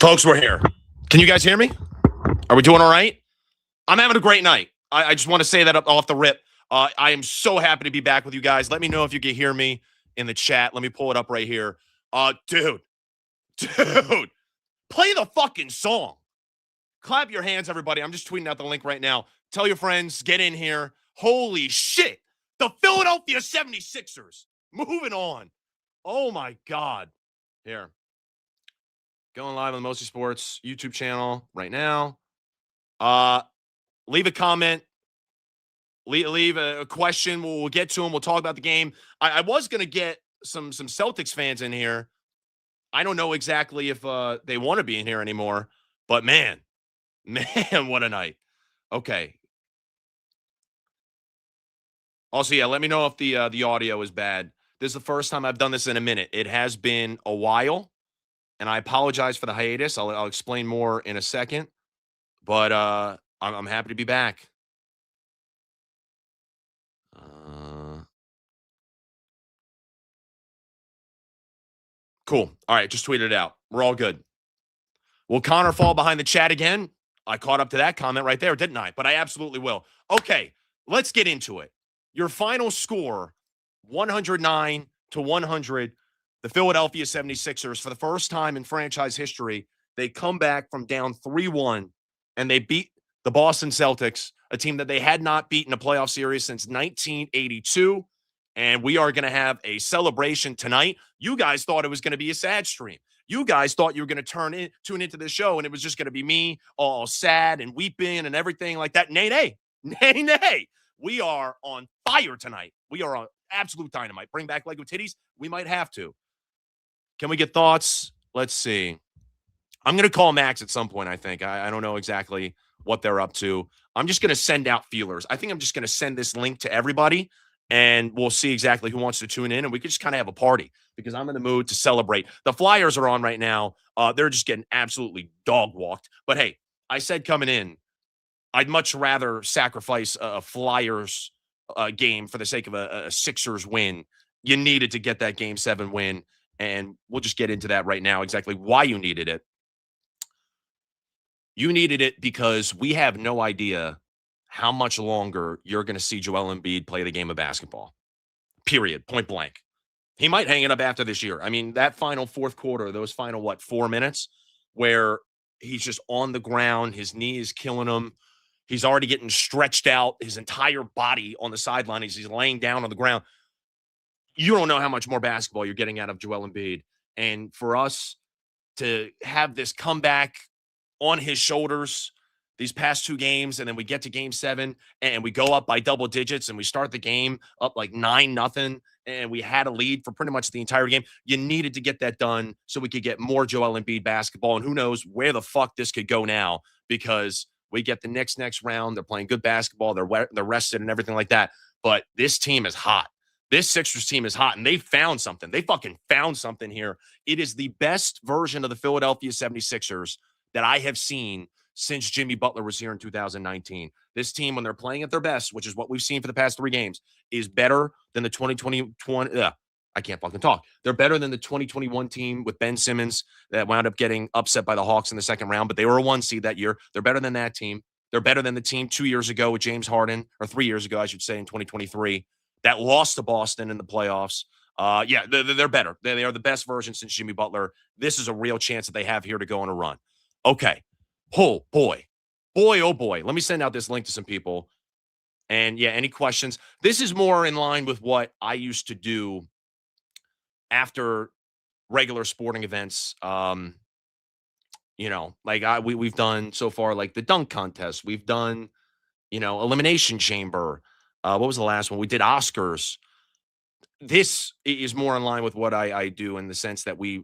Folks, we're here. Can you guys hear me? Are we doing all right? I'm having a great night. I just want to say that up off the rip. I am so happy to be back with you guys. Let me know if you can hear me in the chat. Let me pull it up right here. Dude, play the fucking song. Clap your hands, everybody. I'm just tweeting out the link right now. Tell your friends, get in here. Holy shit. The Philadelphia 76ers. Moving on. Oh, my God. Here. Going live on the Mostly Sports YouTube channel right now. Leave a comment. Leave a question. We'll get to them. We'll talk about the game. I was going to get some Celtics fans in here. I don't know exactly if they want to be in here anymore. But, man, what a night. Okay. Also, yeah, let me know if the audio is bad. This is the first time I've done this in a minute. It has been a while, and I apologize for the hiatus. I'll explain more in a second. But I'm happy to be back. Cool. All right, just tweeted it out. We're all good. Will Connor fall behind the chat again? I caught up to that comment right there, didn't I? But I absolutely will. Okay, let's get into it. Your final score, 109-100. The Philadelphia 76ers, for the first time in franchise history, they come back from down 3-1, and they beat the Boston Celtics, a team that they had not beaten a playoff series since 1982. And we are going to have a celebration tonight. You guys thought it was going to be a sad stream. You guys thought you were going to tune into the show, and it was just going to be me all sad and weeping and everything like that. Nay. We are on fire tonight. We are on absolute dynamite. Bring back Lego titties. We might have to. Can we get thoughts? Let's see. I'm going to call Max at some point, I think. I don't know exactly what they're up to. I'm just going to send out feelers. I think I'm just going to send this link to everybody, and we'll see exactly who wants to tune in, and we could just kind of have a party because I'm in the mood to celebrate. The Flyers are on right now. They're just getting absolutely dog-walked. But, hey, I said coming in, I'd much rather sacrifice a Flyers game for the sake of a Sixers win. You needed to get that Game 7 win, and we'll just get into that right now, exactly why you needed it. You needed it because we have no idea how much longer you're going to see Joel Embiid play the game of basketball. Period. Point blank. He might hang it up after this year. I mean, that final fourth quarter, those final, 4 minutes, where he's just on the ground, his knee is killing him. He's already getting stretched out, his entire body on the sideline as he's laying down on the ground. You don't know how much more basketball you're getting out of Joel Embiid. And for us to have this comeback on his shoulders these past 2 games, and then we get to Game 7 and we go up by double digits and we start the game up like 9-0, and we had a lead for pretty much the entire game. You needed to get that done so we could get more Joel Embiid basketball, and who knows where the fuck this could go now, because we get the next round. They're playing good basketball. They're rested and everything like that. But this team is hot. This Sixers team is hot, and they found something. They fucking found something here. It is the best version of the Philadelphia 76ers that I have seen since Jimmy Butler was here in 2019. This team, when they're playing at their best, which is what we've seen for the past 3 games, is better than the 2021. I can't fucking talk. They're better than the 2021 team with Ben Simmons that wound up getting upset by the Hawks in the second round, but they were a 1 seed that year. They're better than that team. They're better than the team 2 years ago with James Harden, or 3 years ago, I should say, in 2023, that lost to Boston in the playoffs. They're better. They are the best version since Jimmy Butler. This is a real chance that they have here to go on a run. Okay. Oh, boy. Oh, boy. Let me send out this link to some people. And, yeah, any questions? This is more in line with what I used to do after regular sporting events. We've done so far, like the dunk contest. We've done, Elimination Chamber. What was the last one? We did Oscars. This is more in line with what I do, in the sense that we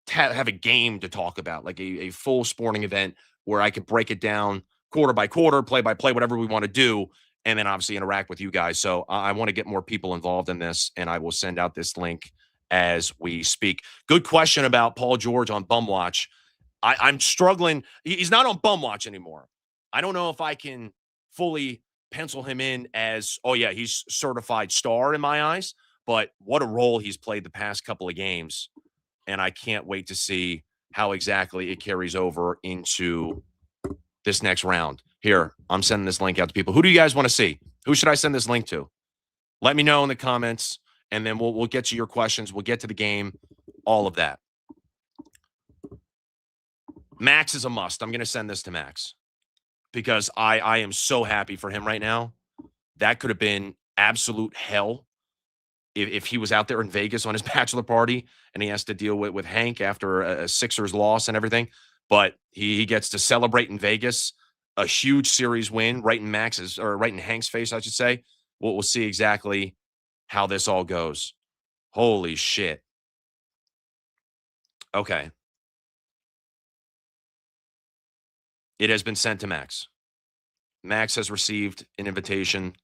have a game to talk about, like a full sporting event where I could break it down quarter by quarter, play by play, whatever we want to do, and then obviously interact with you guys. So I want to get more people involved in this, and I will send out this link as we speak. Good question about Paul George on Bum Watch. I'm struggling. He's not on Bum Watch anymore. I don't know if I can fully pencil him in as, he's certified star in my eyes, but what a role he's played the past couple of games. And I can't wait to see how exactly it carries over into this next round. Here, I'm sending this link out to people. Who do you guys want to see? Who should I send this link to? Let me know in the comments, and then we'll get to your questions. We'll get to the game, all of that. Max is a must. I'm going to send this to Max because I am so happy for him right now. That could have been absolute hell if he was out there in Vegas on his bachelor party and he has to deal with Hank after a Sixers loss and everything. But he gets to celebrate in Vegas, a huge series win right in Max's or right in Hank's face, I should say. We'll see exactly how this all goes. Holy shit. Okay. It has been sent to Max. Max has received an invitation.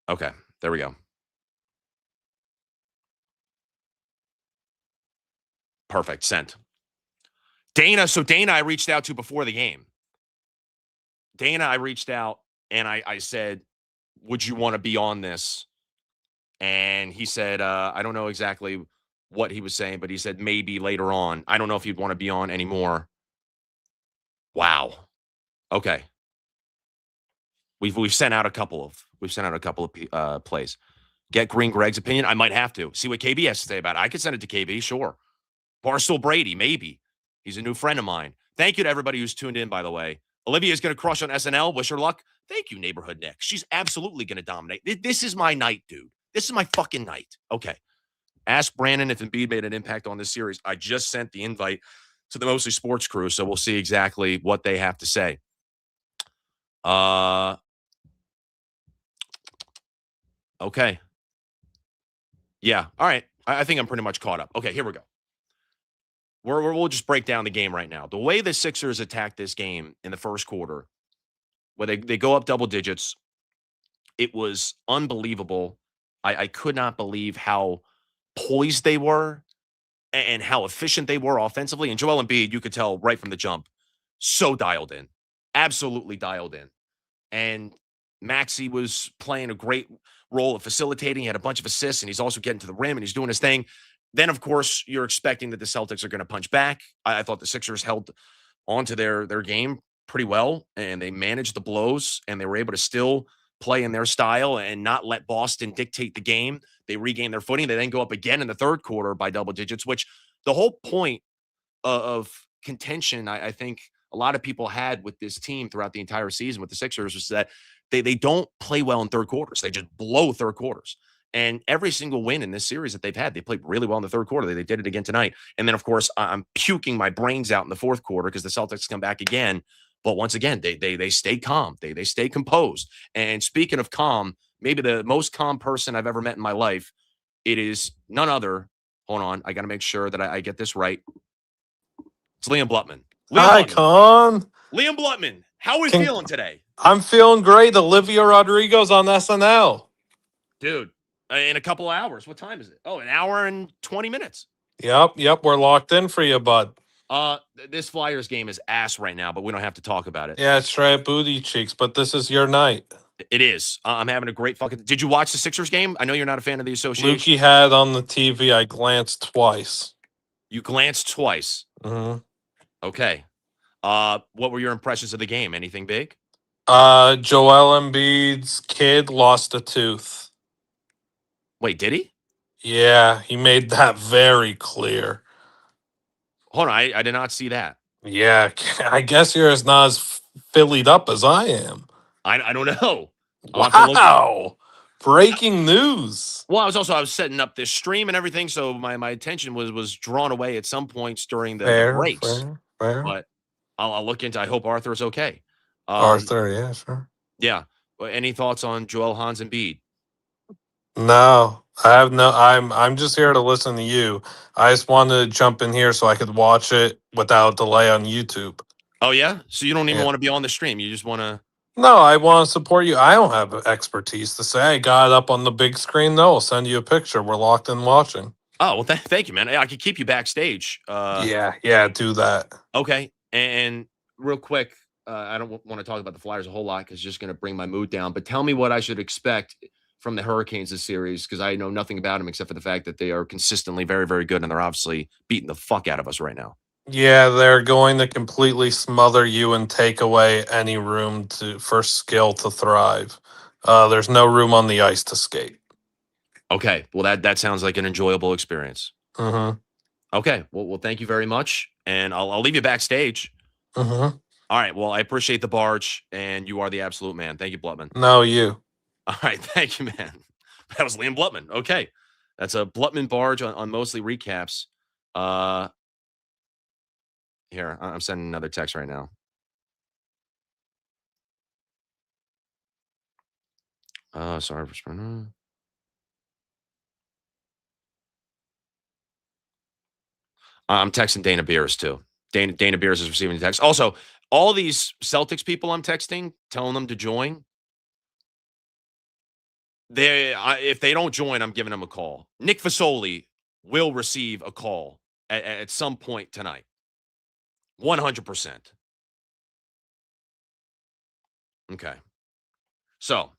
Okay, there we go. Perfect. Sent. Dana. So Dana, I reached out to before the game. Dana, I reached out and I said, would you want to be on this? And he said, I don't know exactly what he was saying, but he said maybe later on. I don't know if he'd want to be on anymore. Wow. Okay. We've sent out a couple of plays. Get Green Greg's opinion. I might have to see what KB has to say about it. I could send it to KB, sure. Barstool Brady, maybe. He's a new friend of mine. Thank you to everybody who's tuned in, by the way. Olivia's going to crush on SNL. Wish her luck. Thank you, Neighborhood Nick. She's absolutely going to dominate. This is my night, dude. This is my fucking night. Okay. Ask Brandon if Embiid made an impact on this series. I just sent the invite to the Mostly Sports crew, so we'll see exactly what they have to say. Okay. Yeah. All right. I think I'm pretty much caught up. Okay, here we go. We'll just break down the game right now. The way the Sixers attacked this game in the first quarter, where they go up double digits, it was unbelievable. I could not believe how poised they were and how efficient they were offensively. And Joel Embiid, you could tell right from the jump, so dialed in, absolutely dialed in. And Maxey was playing a great role of facilitating. He had a bunch of assists, and he's also getting to the rim, and he's doing his thing. Then, of course, you're expecting that the Celtics are going to punch back. I thought the Sixers held onto their game pretty well, and they managed the blows, and they were able to still play in their style and not let Boston dictate the game. They regain their footing. They then go up again in the third quarter by double digits, which the whole point of contention, I think a lot of people had with this team throughout the entire season with the Sixers was that they don't play well in third quarters. They just blow third quarters. And every single win in this series that they've had, they played really well in the third quarter. They did it again tonight. And then, of course, I'm puking my brains out in the fourth quarter because the Celtics come back again. But once again, they stay calm. They stay composed. And speaking of calm, maybe the most calm person I've ever met in my life, it is none other. Hold on. I got to make sure that I get this right. It's Liam Blutman. Hi, Con. Liam Blutman. How are we feeling today? I'm feeling great. Olivia Rodrigo's on SNL. Dude, in a couple of hours. What time is it? Oh, an hour and 20 minutes. Yep. We're locked in for you, bud. This Flyers game is ass right now, but we don't have to talk about it. Yeah, it's right, booty cheeks, but this is your night. It is. I'm having a great fucking... Did you watch the Sixers game? I know you're not a fan of the association. Lukey had on the TV. I glanced twice. You glanced twice? Mm-hmm. Okay. What were your impressions of the game? Anything big? Joel Embiid's kid lost a tooth. Wait, did he? Yeah, he made that very clear. Hold on, I did not see that. Yeah, I guess you're not as Phillied up as I am. I don't know. Wow. Breaking news. Well, I was setting up this stream and everything, so my attention was drawn away at some points during the breaks. Fair. But I'll look into. I hope Arthur's okay. Arthur, yeah, sure. Yeah. Any thoughts on Joel Hans Embiid? No, I have no. I'm just here to listen to you. I just wanted to jump in here so I could watch it without delay on YouTube. Oh yeah, so you don't even want to be on the stream. You just want to. No, I want to support you. I don't have expertise to say. I got it up on the big screen. No, I'll send you a picture. We're locked in watching. Oh well, thank you, man. I could keep you backstage. Yeah, do that. Okay, and real quick, I don't want to talk about the Flyers a whole lot because it's just going to bring my mood down. But tell me what I should expect from the Hurricanes this series? Because I know nothing about them except for the fact that they are consistently very, very good, and they're obviously beating the fuck out of us right now. Yeah, they're going to completely smother you and take away any room for skill to thrive. There's no room on the ice to skate. Okay, well that sounds like an enjoyable experience. Mm-hmm. Okay, well, thank you very much, and I'll leave you backstage. Mm-hmm. All right, well, I appreciate the barge, and you are the absolute man. Thank you, Blutman. No, you. All right, thank you, man. That was Liam Blutman. Okay, that's a Blutman barge on mostly recaps. Here, I'm sending another text right now. Sorry for spending. I'm texting Dana Beers too. Dana Beers is receiving the text. Also, all these Celtics people I'm texting, telling them to join. If they don't join, I'm giving them a call. Nick Fasoli will receive a call at some point tonight. 100%. Okay. So,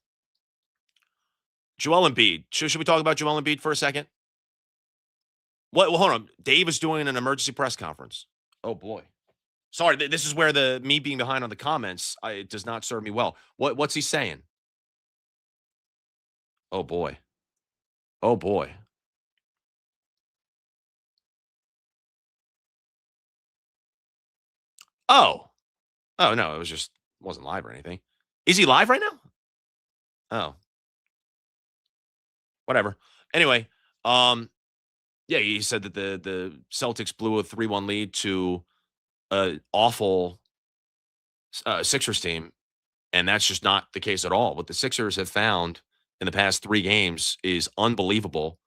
Joel Embiid. Should we talk about Joel Embiid for a second? Well, hold on. Dave is doing an emergency press conference. Oh boy. Sorry, this is where me being behind on the comments it does not serve me well. What's he saying? Oh boy. Oh boy. Oh. Oh no, wasn't live or anything. Is he live right now? Oh. Whatever. Anyway, yeah, he said that the Celtics blew a 3-1 lead to an awful Sixers team, and that's just not the case at all. What the Sixers have found in the past 3 games is unbelievable,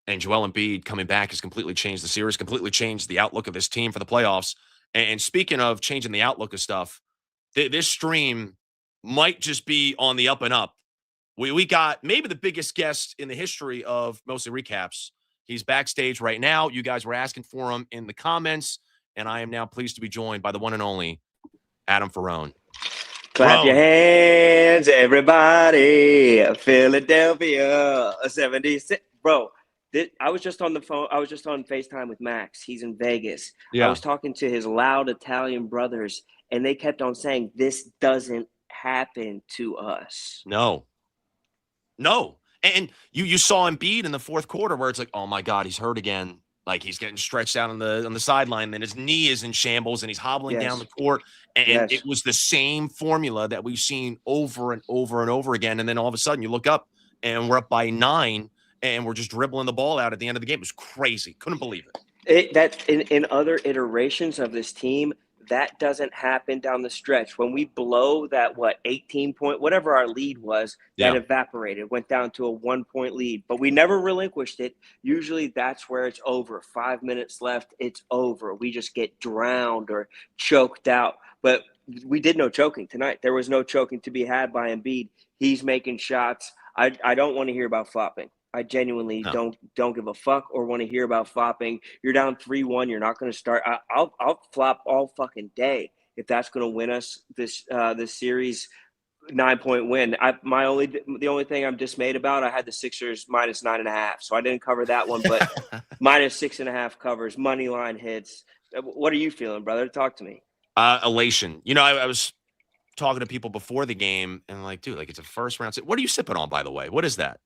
and Joel Embiid coming back has completely changed the series, completely changed the outlook of this team for the playoffs. And speaking of changing the outlook of stuff, this stream might just be on the up and up. We got maybe the biggest guest in the history of Mostly Recaps. He's backstage right now. You guys were asking for him in the comments, and I am now pleased to be joined by the one and only Adam Ferrone. Clap your hands, everybody. Philadelphia 76. Bro, I was just on the phone. I was just on FaceTime with Max. He's in Vegas. Yeah. I was talking to his loud Italian brothers, and they kept on saying, this doesn't happen to us. No. And you saw Embiid in the fourth quarter where it's like, oh my God, he's hurt again. Like he's getting stretched out on the sideline. Then his knee is in shambles and he's hobbling down the court. And it was the same formula that we've seen over and over and over again. And then all of a sudden you look up and we're up by 9 and we're just dribbling the ball out at the end of the game. It was crazy. Couldn't believe it. That in other iterations of this team, that doesn't happen down the stretch. When we blow that, 18-point, whatever our lead was, that evaporated, went down to a 1-point lead. But we never relinquished it. Usually that's where it's over. 5 minutes left, it's over. We just get drowned or choked out. But we did no choking tonight. There was no choking to be had by Embiid. He's making shots. I don't want to hear about flopping. I genuinely don't give a fuck or want to hear about flopping. You're down 3-1. You're not going to start. I'll flop all fucking day if that's going to win us this series. 9-point win. The only thing I'm dismayed about, I had the Sixers minus 9.5, so I didn't cover that one. But minus 6.5 covers, money line hits. What are you feeling, brother? Talk to me. Elation. I was talking to people before the game and like, dude, like it's a first round. What are you sipping on, by the way? What is that?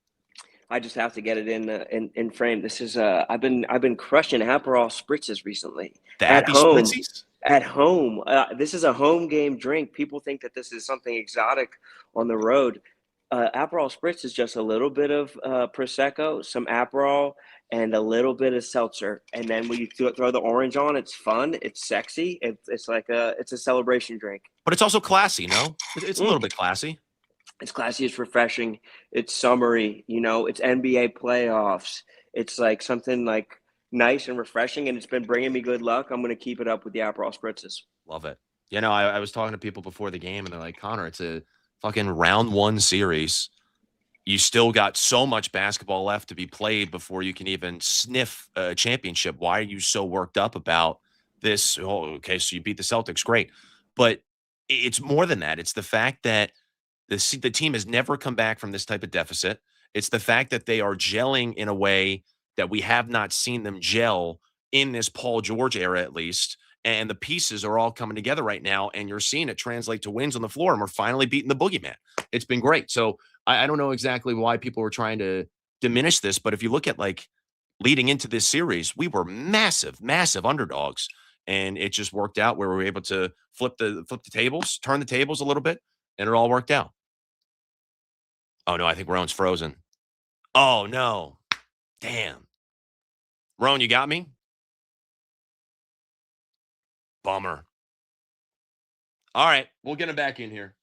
I just have to get it in frame. This is I've been crushing Aperol spritzes recently at home. Spritzies? At home, this is a home game drink. People think that this is something exotic on the road. Aperol spritz is just a little bit of prosecco, some Aperol, and a little bit of seltzer. And then when you throw the orange on, it's fun. It's sexy. It's like it's a celebration drink. But it's also classy. No, it's a little bit classy. It's classy, it's refreshing, it's summery, it's NBA playoffs. It's like something like nice and refreshing, and it's been bringing me good luck. I'm going to keep it up with the Aperol spritzes. Love it. I was talking to people before the game, and they're like, Connor, it's a fucking round 1 series. You still got so much basketball left to be played before you can even sniff a championship. Why are you so worked up about this? Oh, okay, so you beat the Celtics, great. But it's more than that. It's the fact that the team has never come back from this type of deficit. It's the fact that they are gelling in a way that we have not seen them gel in this Paul George era, at least. And the pieces are all coming together right now, and you're seeing it translate to wins on the floor, and we're finally beating the boogeyman. It's been great. So I don't know exactly why people were trying to diminish this, but if you look at like leading into this series, we were massive, massive underdogs, and it just worked out where we were able to flip the tables, turn the tables a little bit, and it all worked out. Oh no, I think Rone's frozen. Oh no, damn, Rone, you got me. Bummer. All right, we'll get him back in here.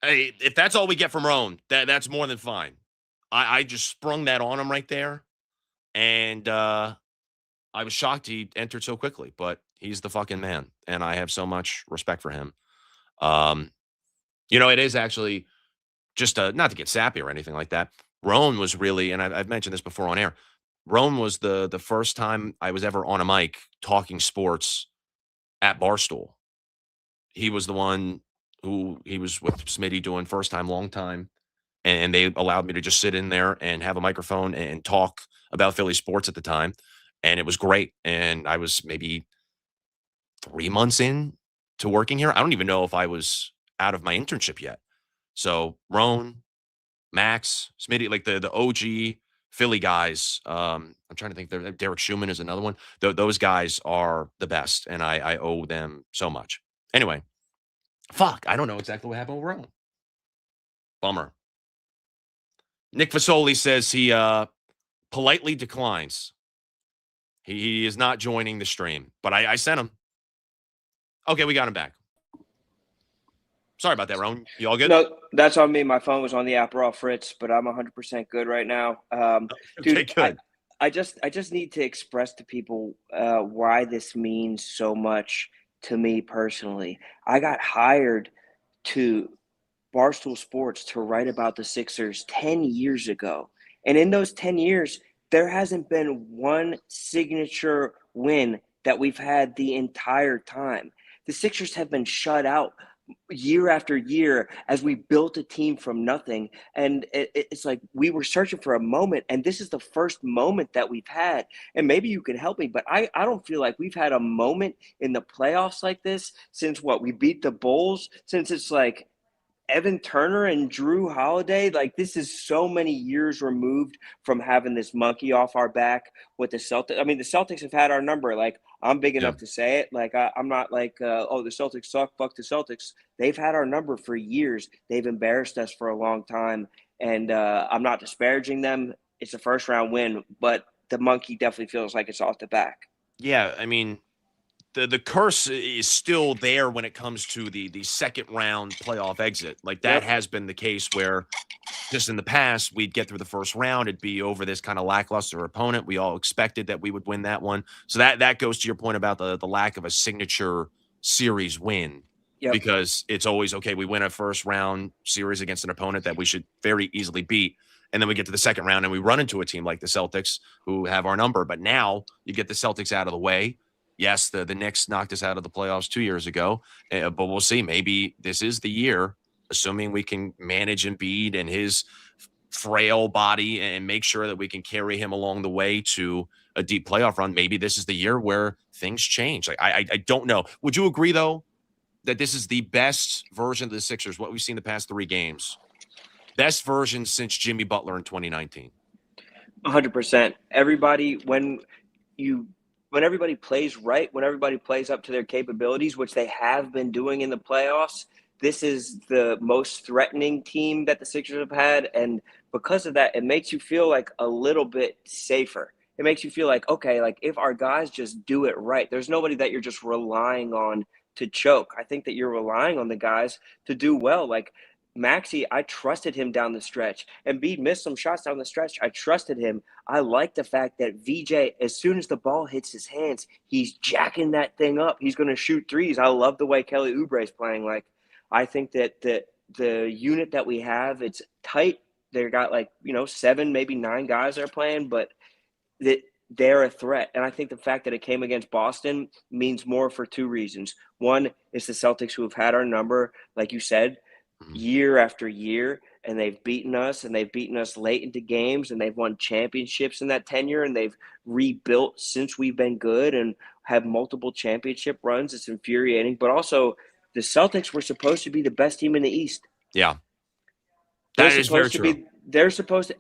Hey, if that's all we get from Rone, that's more than fine. I just sprung that on him right there, and I was shocked he entered so quickly. But he's the fucking man, and I have so much respect for him. It is actually just not to get sappy or anything like that. Rone was really, and I've mentioned this before on air. Rone was the first time I was ever on a mic talking sports at Barstool. He was the one who he was with Smitty doing first time, long time. And they allowed me to just sit in there and have a microphone and talk about Philly sports at the time. And it was great. And I was maybe 3 months in to working here. I don't even know if I was out of my internship yet. So Rone, Max, Smitty, like the OG Philly guys. I'm trying to think. Derek Schumann is another one. Those guys are the best, and I owe them so much. Anyway, fuck, I don't know exactly what happened with Rone. Bummer. Nick Fasoli says he politely declines. He is not joining the stream, but I sent him. Okay, we got him back. Sorry about that, Rone. You all good? No, that's on me. My phone was on the Aperol Fritz, but I'm 100% good right now. Okay, good. I just need to express to people why this means so much to me personally. I got hired to Barstool Sports to write about the Sixers 10 years ago. And in those 10 years, there hasn't been one signature win that we've had the entire time. The Sixers have been shut out year after year as we built a team from nothing. And it's like we were searching for a moment, and this is the first moment that we've had. And maybe you can help me, but I don't feel like we've had a moment in the playoffs like this since we beat the Bulls, since it's like Evan Turner and Drew Holiday. Like, this is so many years removed from having this monkey off our back with the Celtics. I mean, the Celtics have had our number. Like, I'm big enough to say it. Like, I'm not like, the Celtics suck, fuck the Celtics. They've had our number for years. They've embarrassed us for a long time. And I'm not disparaging them. It's a first round win, but the monkey definitely feels like it's off the back. Yeah, I mean, the curse is still there when it comes to the second round playoff exit. Like, that has been the case where just in the past, we'd get through the first round. It'd be over this kind of lackluster opponent. We all expected that we would win that one. So that goes to your point about the lack of a signature series win. Yep. Because it's always, okay, we win a first round series against an opponent that we should very easily beat. And then we get to the second round and we run into a team like the Celtics who have our number. But now you get the Celtics out of the way. Yes, the Knicks knocked us out of the playoffs 2 years ago, but we'll see. Maybe this is the year, assuming we can manage Embiid and his frail body and make sure that we can carry him along the way to a deep playoff run. Maybe this is the year where things change. Like, I don't know. Would you agree, though, that this is the best version of the Sixers, what we've seen the past 3 games? Best version since Jimmy Butler in 2019? 100%. Everybody, when everybody plays right, when everybody plays up to their capabilities, which they have been doing in the playoffs, this is the most threatening team that the Sixers have had. And because of that, it makes you feel like a little bit safer. It makes you feel like, okay, like if our guys just do it right, there's nobody that you're just relying on to choke. I think that you're relying on the guys to do well. Like, Maxey, I trusted him down the stretch. Embiid missed some shots down the stretch. I trusted him. I like the fact that VJ, as soon as the ball hits his hands, he's jacking that thing up. He's going to shoot threes. I love the way Kelly Oubre is playing. Like, I think that the unit that we have, it's tight. They got 7, maybe 9 guys that are playing, but they're a threat. And I think the fact that it came against Boston means more for 2 reasons. One is the Celtics, who have had our number, like you said. year after year, and they've beaten us, and they've beaten us late into games, and they've won championships in that tenure, and they've rebuilt since we've been good and have multiple championship runs. It's infuriating, but also the Celtics were supposed to be the best team in the East. Yeah. They're That is very supposed to true. be. They're supposed to.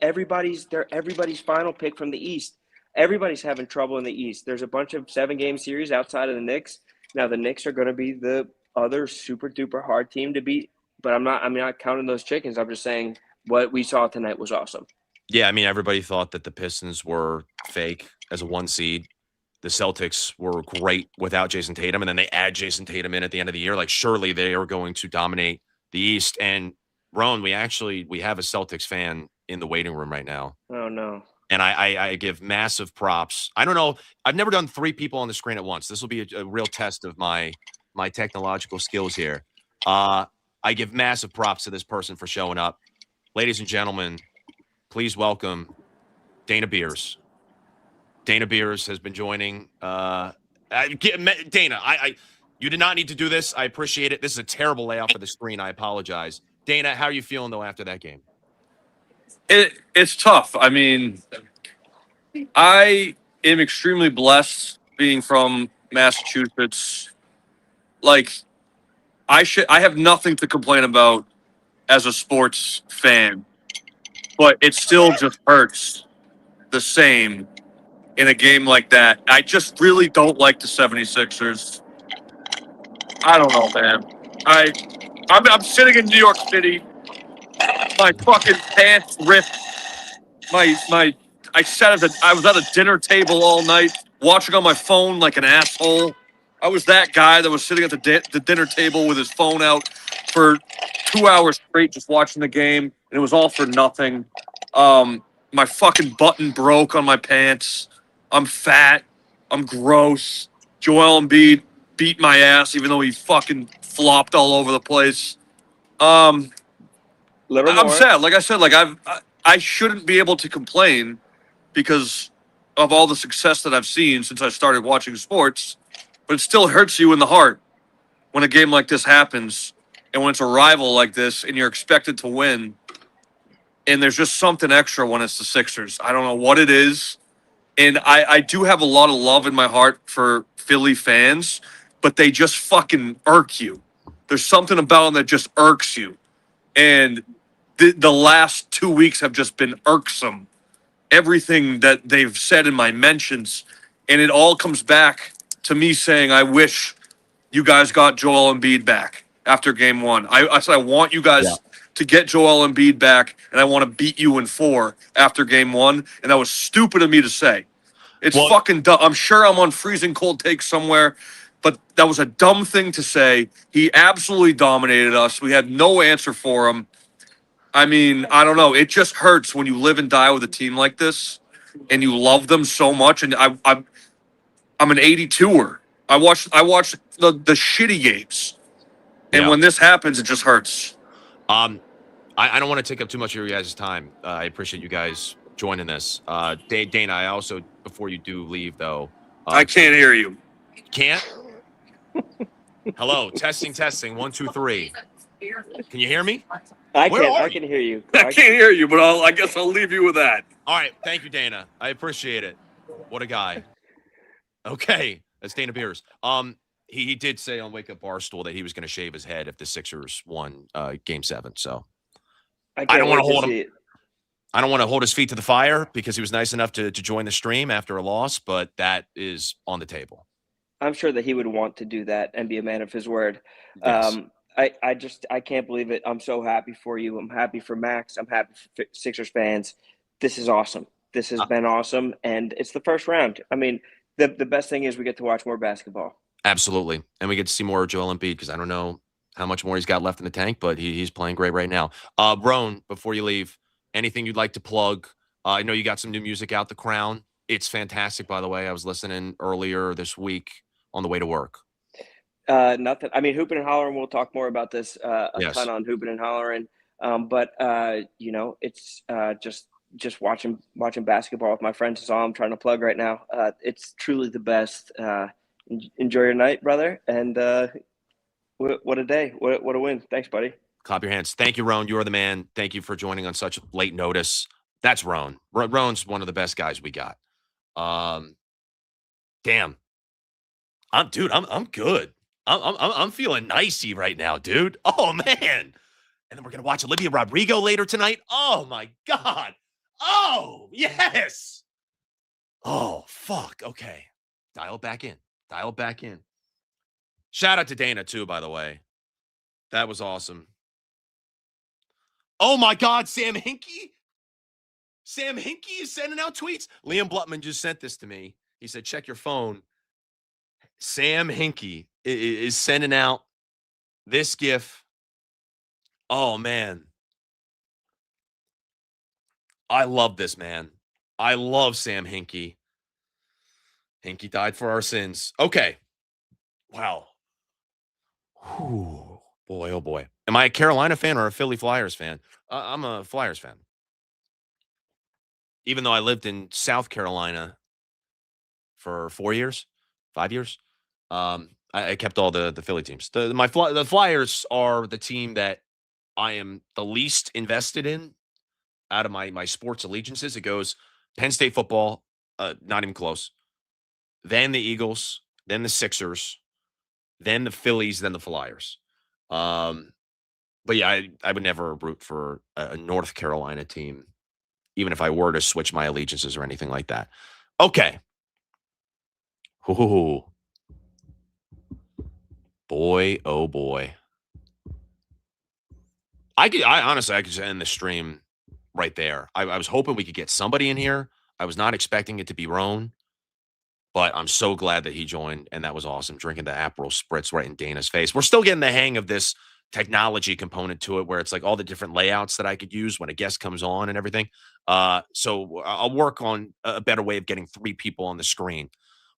They're everybody's final pick from the East. Everybody's having trouble in the East. There's a bunch of 7-game series outside of the Knicks. Now the Knicks are going to be the other super duper hard team to beat. But I'm not counting those chickens. I'm just saying what we saw tonight was awesome. Yeah, I mean, everybody thought that the Pistons were fake as a 1 seed. The Celtics were great without Jason Tatum, and then they add Jason Tatum in at the end of the year. Like, surely they are going to dominate the East. And Rone, we have a Celtics fan in the waiting room right now. Oh no. And I give massive props. I don't know. I've never done 3 people on the screen at once. This will be a real test of my technological skills here. I give massive props to this person for showing up. Ladies and gentlemen, please welcome Dana Beers. Dana Beers has been joining. Dana, you did not need to do this. I appreciate it. This is a terrible layout for the screen. I apologize. Dana, how are you feeling, though, after that game? It's tough. I mean, I am extremely blessed being from Massachusetts. Like, I have nothing to complain about as a sports fan, but it still just hurts the same in a game like that. I just really don't like the 76ers. I don't know, man. I'm sitting in New York City. My fucking pants ripped. I was at a dinner table all night watching on my phone like an asshole. I was that guy that was sitting at the dinner table with his phone out for 2 hours straight just watching the game, and it was all for nothing. My fucking button broke on my pants. I'm fat. I'm gross. Joel Embiid beat my ass even though he fucking flopped all over the place. I'm sad. Like I said, I shouldn't be able to complain because of all the success that I've seen since I started watching sports, but it still hurts you in the heart when a game like this happens and when it's a rival like this and you're expected to win. And there's just something extra when it's the Sixers. I don't know what it is. And I do have a lot of love in my heart for Philly fans, but they just fucking irk you. There's something about them that just irks you. And the last 2 weeks have just been irksome. Everything that they've said in my mentions, and it all comes back to me saying, I wish you guys got Joel Embiid back after game 1. I said, I want you guys to get Joel Embiid back, and I want to beat you in 4 after game 1. And that was stupid of me to say. It's fucking dumb. I'm sure I'm on freezing cold takes somewhere, but that was a dumb thing to say. He absolutely dominated us. We had no answer for him. I mean, I don't know. It just hurts when you live and die with a team like this, and you love them so much. And I'm an 82er. I watch the shitty games, and when this happens, it just hurts. I don't want to take up too much of your guys' time. I appreciate you guys joining this. Dana, I also, before you do leave, though, I can't hear you. Can't? Hello, testing. 1, 2, 3. Can you hear me? I can hear you. I can't hear you, but I guess I'll leave you with that. All right. Thank you, Dana. I appreciate it. What a guy. Okay. That's Dana Beers. He did say on Wake Up Barstool that he was going to shave his head if the Sixers won Game 7. So I don't want to hold him. I don't want to hold his feet to the fire because he was nice enough to join the stream after a loss, but that is on the table. I'm sure that he would want to do that and be a man of his word. Yes. I can't believe it. I'm so happy for you. I'm happy for Max. I'm happy for Sixers fans. This is awesome. This has been awesome, and it's the first round. I mean, the best thing is we get to watch more basketball. Absolutely, and we get to see more of Joel Embiid because I don't know how much more he's got left in the tank, but he's playing great right now. Rone, before you leave, anything you'd like to plug? I know you got some new music out, The Crown. It's fantastic, by the way. I was listening earlier this week on the way to work. Nothing. I mean, Hoopin' and Hollering. We'll talk more about this a ton on Hoopin' and Hollering. But it's just watching basketball with my friends is all I'm trying to plug right now. It's truly the best. Enjoy your night, brother. And what a day. What a win. Thanks, buddy. Clap your hands. Thank you, Rone. You are the man. Thank you for joining on such late notice. That's Rone. Rone's one of the best guys we got. Damn. I'm good. I'm feeling nicey right now, dude. Oh man. And then we're gonna watch Olivia Rodrigo later tonight. Oh my God. Oh yes. Oh fuck. Okay. Dial it back in. Dial it back in. Shout out to Dana too, by the way. That was awesome. Oh my God, Sam Hinkie? Sam Hinkie is sending out tweets. Liam Blutman just sent this to me. He said, check your phone. Sam Hinkie is sending out this GIF. Oh, man. I love this, man. I love Sam Hinkie. Hinkie died for our sins. Okay. Wow. Whew. Boy, oh boy. Am I a Carolina fan or a Philly Flyers fan? I'm a Flyers fan. Even though I lived in South Carolina for 4 years, 5 years, I kept all the Philly teams. The Flyers are the team that I am the least invested in out of my sports allegiances. It goes Penn State football, not even close. Then the Eagles, then the Sixers, then the Phillies, then the Flyers. But yeah, I would never root for a North Carolina team, even if I were to switch my allegiances or anything like that. Okay. Ooh. Boy, oh boy. I honestly, I could just end the stream right there. I was hoping we could get somebody in here. I was not expecting it to be Rone, but I'm so glad that he joined, and that was awesome. Drinking the Aperol Spritz right in Dana's face. We're still getting the hang of this technology component to it, where it's like all the different layouts that I could use when a guest comes on and everything. So I'll work on a better way of getting 3 people on the screen.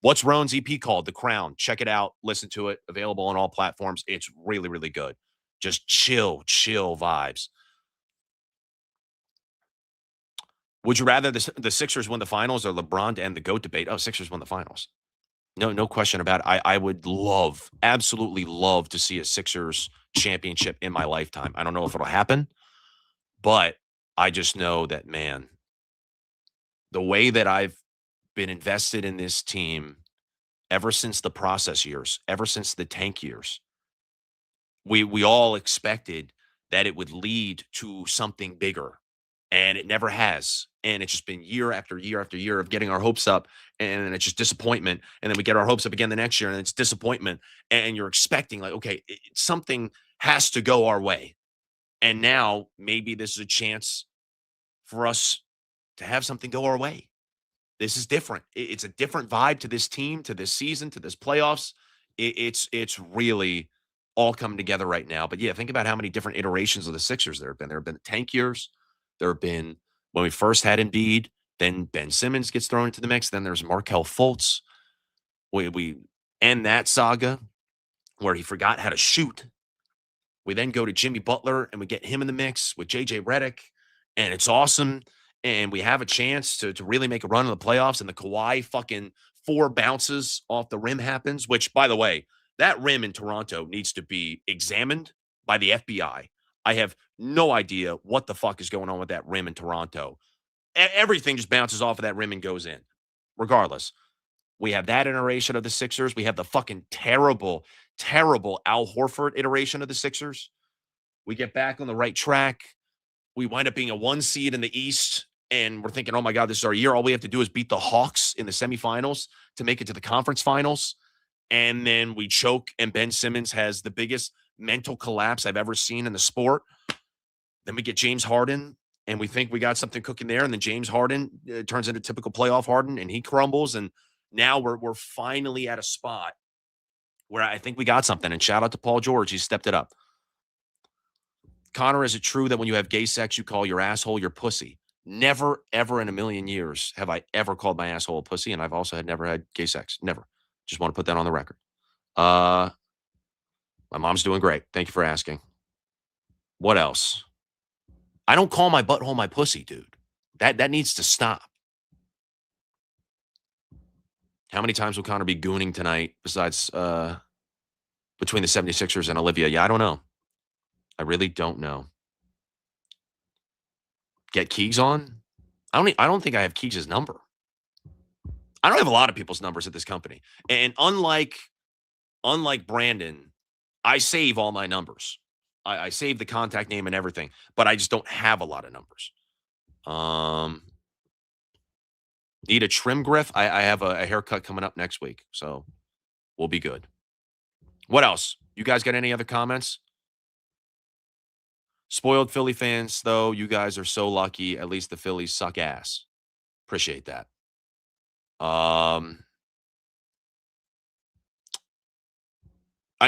What's Rone's EP called? The Crown. Check it out. Listen to it. Available on all platforms. It's really, really good. Just chill vibes. Would you rather the Sixers win the finals or LeBron to end the GOAT debate? Oh, Sixers win the finals. No question about it. I would absolutely love to see a Sixers championship in my lifetime. I don't know if it'll happen, but I just know that, man, the way that I've been invested in this team ever since the process years, ever since the tank years, we all expected that it would lead to something bigger, and it never has. And it's just been year after year after year of getting our hopes up, and it's just disappointment. And then we get our hopes up again the next year, and it's disappointment. And you're expecting, like, okay, something has to go our way. And now maybe this is a chance for us to have something go our way. This is different. It's a different vibe to this team, to this season, to this playoffs. It's really all coming together right now. But yeah, think about how many different iterations of the Sixers there have been. There have been tank years. There have been when we first had Embiid, then Ben Simmons gets thrown into the mix. Then there's Markelle Fultz. We end that saga where he forgot how to shoot. We then go to Jimmy Butler and we get him in the mix with JJ Redick, and it's awesome. And we have a chance to really make a run in the playoffs, and the Kawhi fucking 4 bounces off the rim happens, which, by the way, that rim in Toronto needs to be examined by the FBI. I have no idea what the fuck is going on with that rim in Toronto. Everything just bounces off of that rim and goes in. Regardless, we have that iteration of the Sixers. We have the fucking terrible Al Horford iteration of the Sixers. We get back on the right track. We wind up being a 1 seed in the East, and we're thinking, oh my God, this is our year. All we have to do is beat the Hawks in the semifinals to make it to the conference finals. And then we choke, and Ben Simmons has the biggest mental collapse I've ever seen in the sport. Then we get James Harden, and we think we got something cooking there. And then James Harden turns into typical playoff Harden, and he crumbles. And now we're finally at a spot where I think we got something. And shout out to Paul George. He stepped it up. Connor, is it true that when you have gay sex, you call your asshole your pussy? Never, ever in a million years have I ever called my asshole a pussy. And I've also never had gay sex. Never. Just want to put that on the record. My mom's doing great. Thank you for asking. What else? I don't call my butthole my pussy, dude. That needs to stop. How many times will Connor be gooning tonight besides between the 76ers and Olivia? Yeah, I don't know. I really don't know. Get Keegs on? I don't think I have Keegs' number. I don't have a lot of people's numbers at this company. And unlike Brandon, I save all my numbers. I save the contact name and everything, but I just don't have a lot of numbers. Need a trim, Griff? I have a haircut coming up next week, so we'll be good. What else? You guys got any other comments? Spoiled Philly fans, though, you guys are so lucky. At least the Phillies suck ass. Appreciate that. I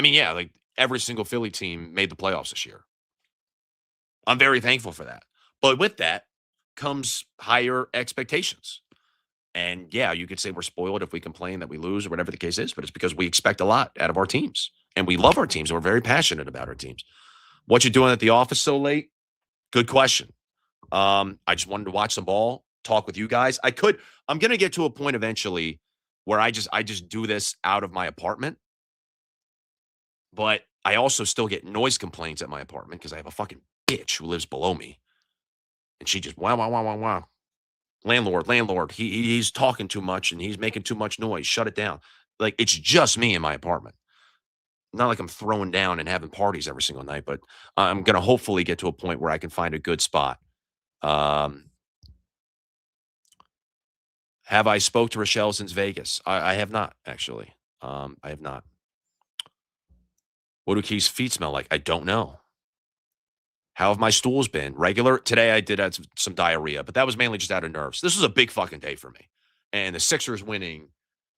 mean, yeah, like every single Philly team made the playoffs this year. I'm very thankful for that. But with that comes higher expectations. And yeah, you could say we're spoiled if we complain that we lose or whatever the case is, but it's because we expect a lot out of our teams. And we love our teams and we're very passionate about our teams. What you doing at the office so late? Good question. I just wanted to watch some ball, talk with you guys. I'm going to get to a point eventually where I just do this out of my apartment. But I also still get noise complaints at my apartment because I have a fucking bitch who lives below me. And she just, wow. Landlord, he's talking too much and he's making too much noise. Shut it down. Like, it's just me in my apartment. Not like I'm throwing down and having parties every single night, but I'm going to hopefully get to a point where I can find a good spot. Have I spoke to Rochelle since Vegas? I have not, actually. I have not. What do Keith's feet smell like? I don't know. How have my stools been? Regular? Today I did have some diarrhea, but that was mainly just out of nerves. This was a big fucking day for me. And the Sixers winning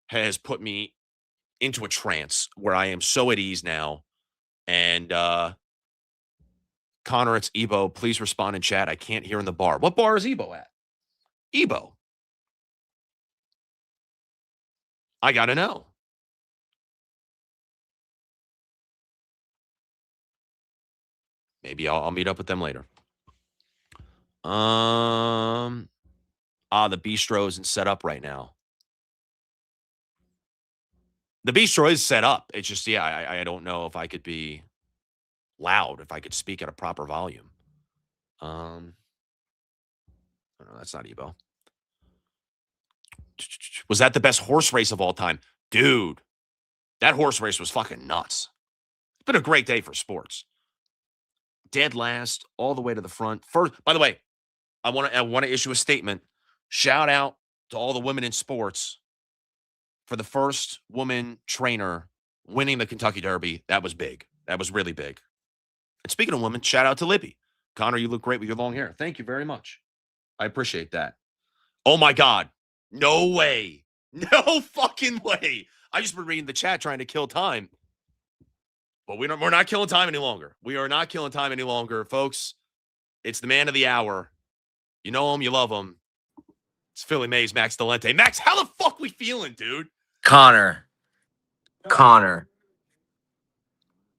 has put me into a trance where I am so at ease now. And Connor, it's Ebo. Please respond in chat. I can't hear in the bar. What bar is Ebo at? Ebo. I got to know. Maybe I'll meet up with them later. The bistro isn't set up right now. The bistro is set up. It's just, yeah, I don't know if I could be loud, if I could speak at a proper volume. No, that's not Ebo. Was that the best horse race of all time? Dude, that horse race was fucking nuts. It's been a great day for sports. Dead last, all the way to the front. First, by the way, I want to issue a statement. Shout out to all the women in sports for the first woman trainer winning the Kentucky Derby. That was big. That was really big. And speaking of women, shout out to Libby. Connor, you look great with your long hair. Thank you very much. I appreciate that. Oh my God. No way. No fucking way. I just been reading the chat trying to kill time. But we're not killing time any longer. We are not killing time any longer, folks. It's the man of the hour. You know him, you love him. It's Philly Mays, Max Dolente. Max, how the fuck we feeling, dude? Connor.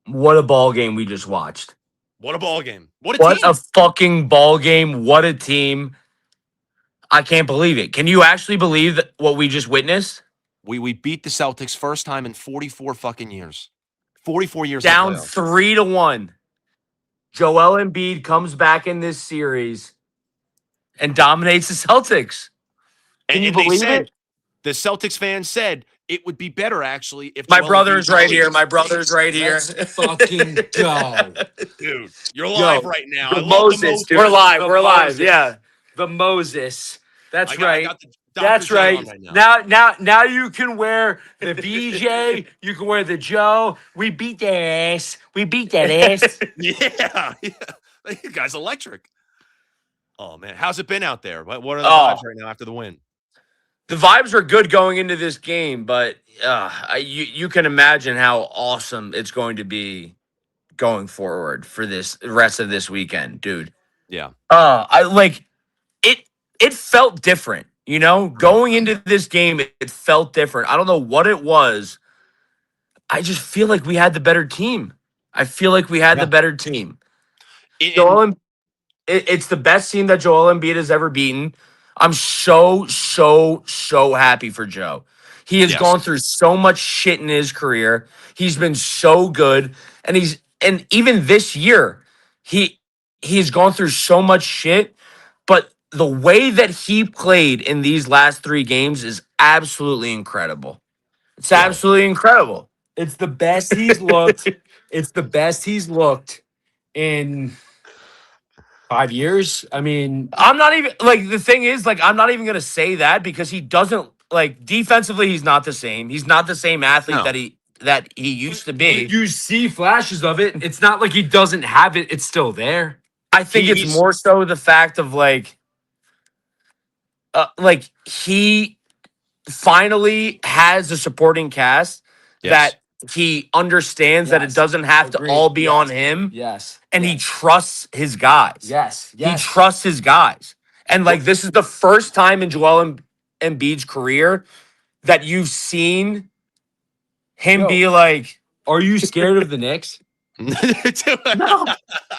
What a ball game we just watched. What a ball game. What What team. a fucking ball game. What a team. I can't believe it. Can you actually believe what we just witnessed? We beat the Celtics first time in 44 fucking years. 44 years Down in the playoffs. 3-1. Joel Embiid comes back in this series and dominates the Celtics. Can you believe it? The Celtics fans said it would be better, actually, if My Joel brother's Embiid right played. here. My brother's right here. Let's fucking go. Dude, you're live right now. I The love Moses. the Moses. Dude. We're live. The We're live. Moses. Yeah. The Moses. That's I right. got the Dr. That's J right. on now. Now you can wear the BJ. You can wear the Joe. We beat their ass. We beat that ass. Yeah. You guys electric. Oh, man. How's it been out there? What are the vibes right now after the win? The vibes were good going into this game, but you can imagine how awesome it's going to be going forward for this rest of this weekend, dude. Yeah. I like it. It felt different, you know. Going into this game, it felt different. I don't know what it was. I just feel like we had the better team. I feel like we had the better team. It's the best team that Joel Embiid has ever beaten. I'm so happy for Joe. He has gone through so much shit in his career. He's been so good, and even this year, he's gone through so much shit, but the way that he played in these last 3 games is absolutely incredible. It's absolutely incredible. It's the best he's looked. It's the best he's looked in 5 years. I mean, I'm not even like the thing is like I'm not even gonna say that because he doesn't like defensively he's not the same. He's not the same athlete No. that he used to be. you see flashes of it. It's not like he doesn't have it. It's still there. I think it's He's- more so the fact of like he finally has a supporting cast Yes. that he understands that it Yes. doesn't have to Agreed. all be Yes. on him, Yes. and he trusts his guys. Yes. He trusts his guys. And like this is the first time in Joel Embiid's career that you've seen him Yo. be like, Are you scared of the Knicks? no,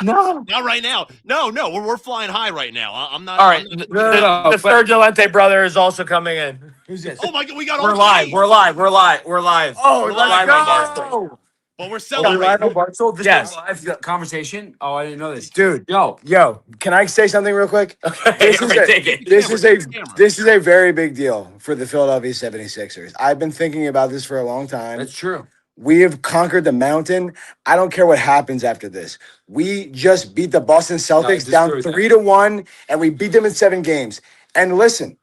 no. Not right now. No, we're flying high right now. I'm not. All right, I'm not- the third Dolente brother is also coming in. Who's this? oh my god, we got We're all live. three. We're live. We're live. We're live. Oh, We're let's live on Boston. go! But we're Oh, celebrating. Rhino Bartzel, this Yes. is a live conversation. Oh, I didn't know this. Dude, Yo, yo, can I say something real quick? Okay, This is all right, a- take it. This is a very big deal for the Philadelphia 76ers. I've been thinking about this for a long time. that's true. We have conquered the mountain. I don't care what happens after this. We just beat the Boston Celtics down disagree with that. 3-1, and we beat them in 7 games. And listen,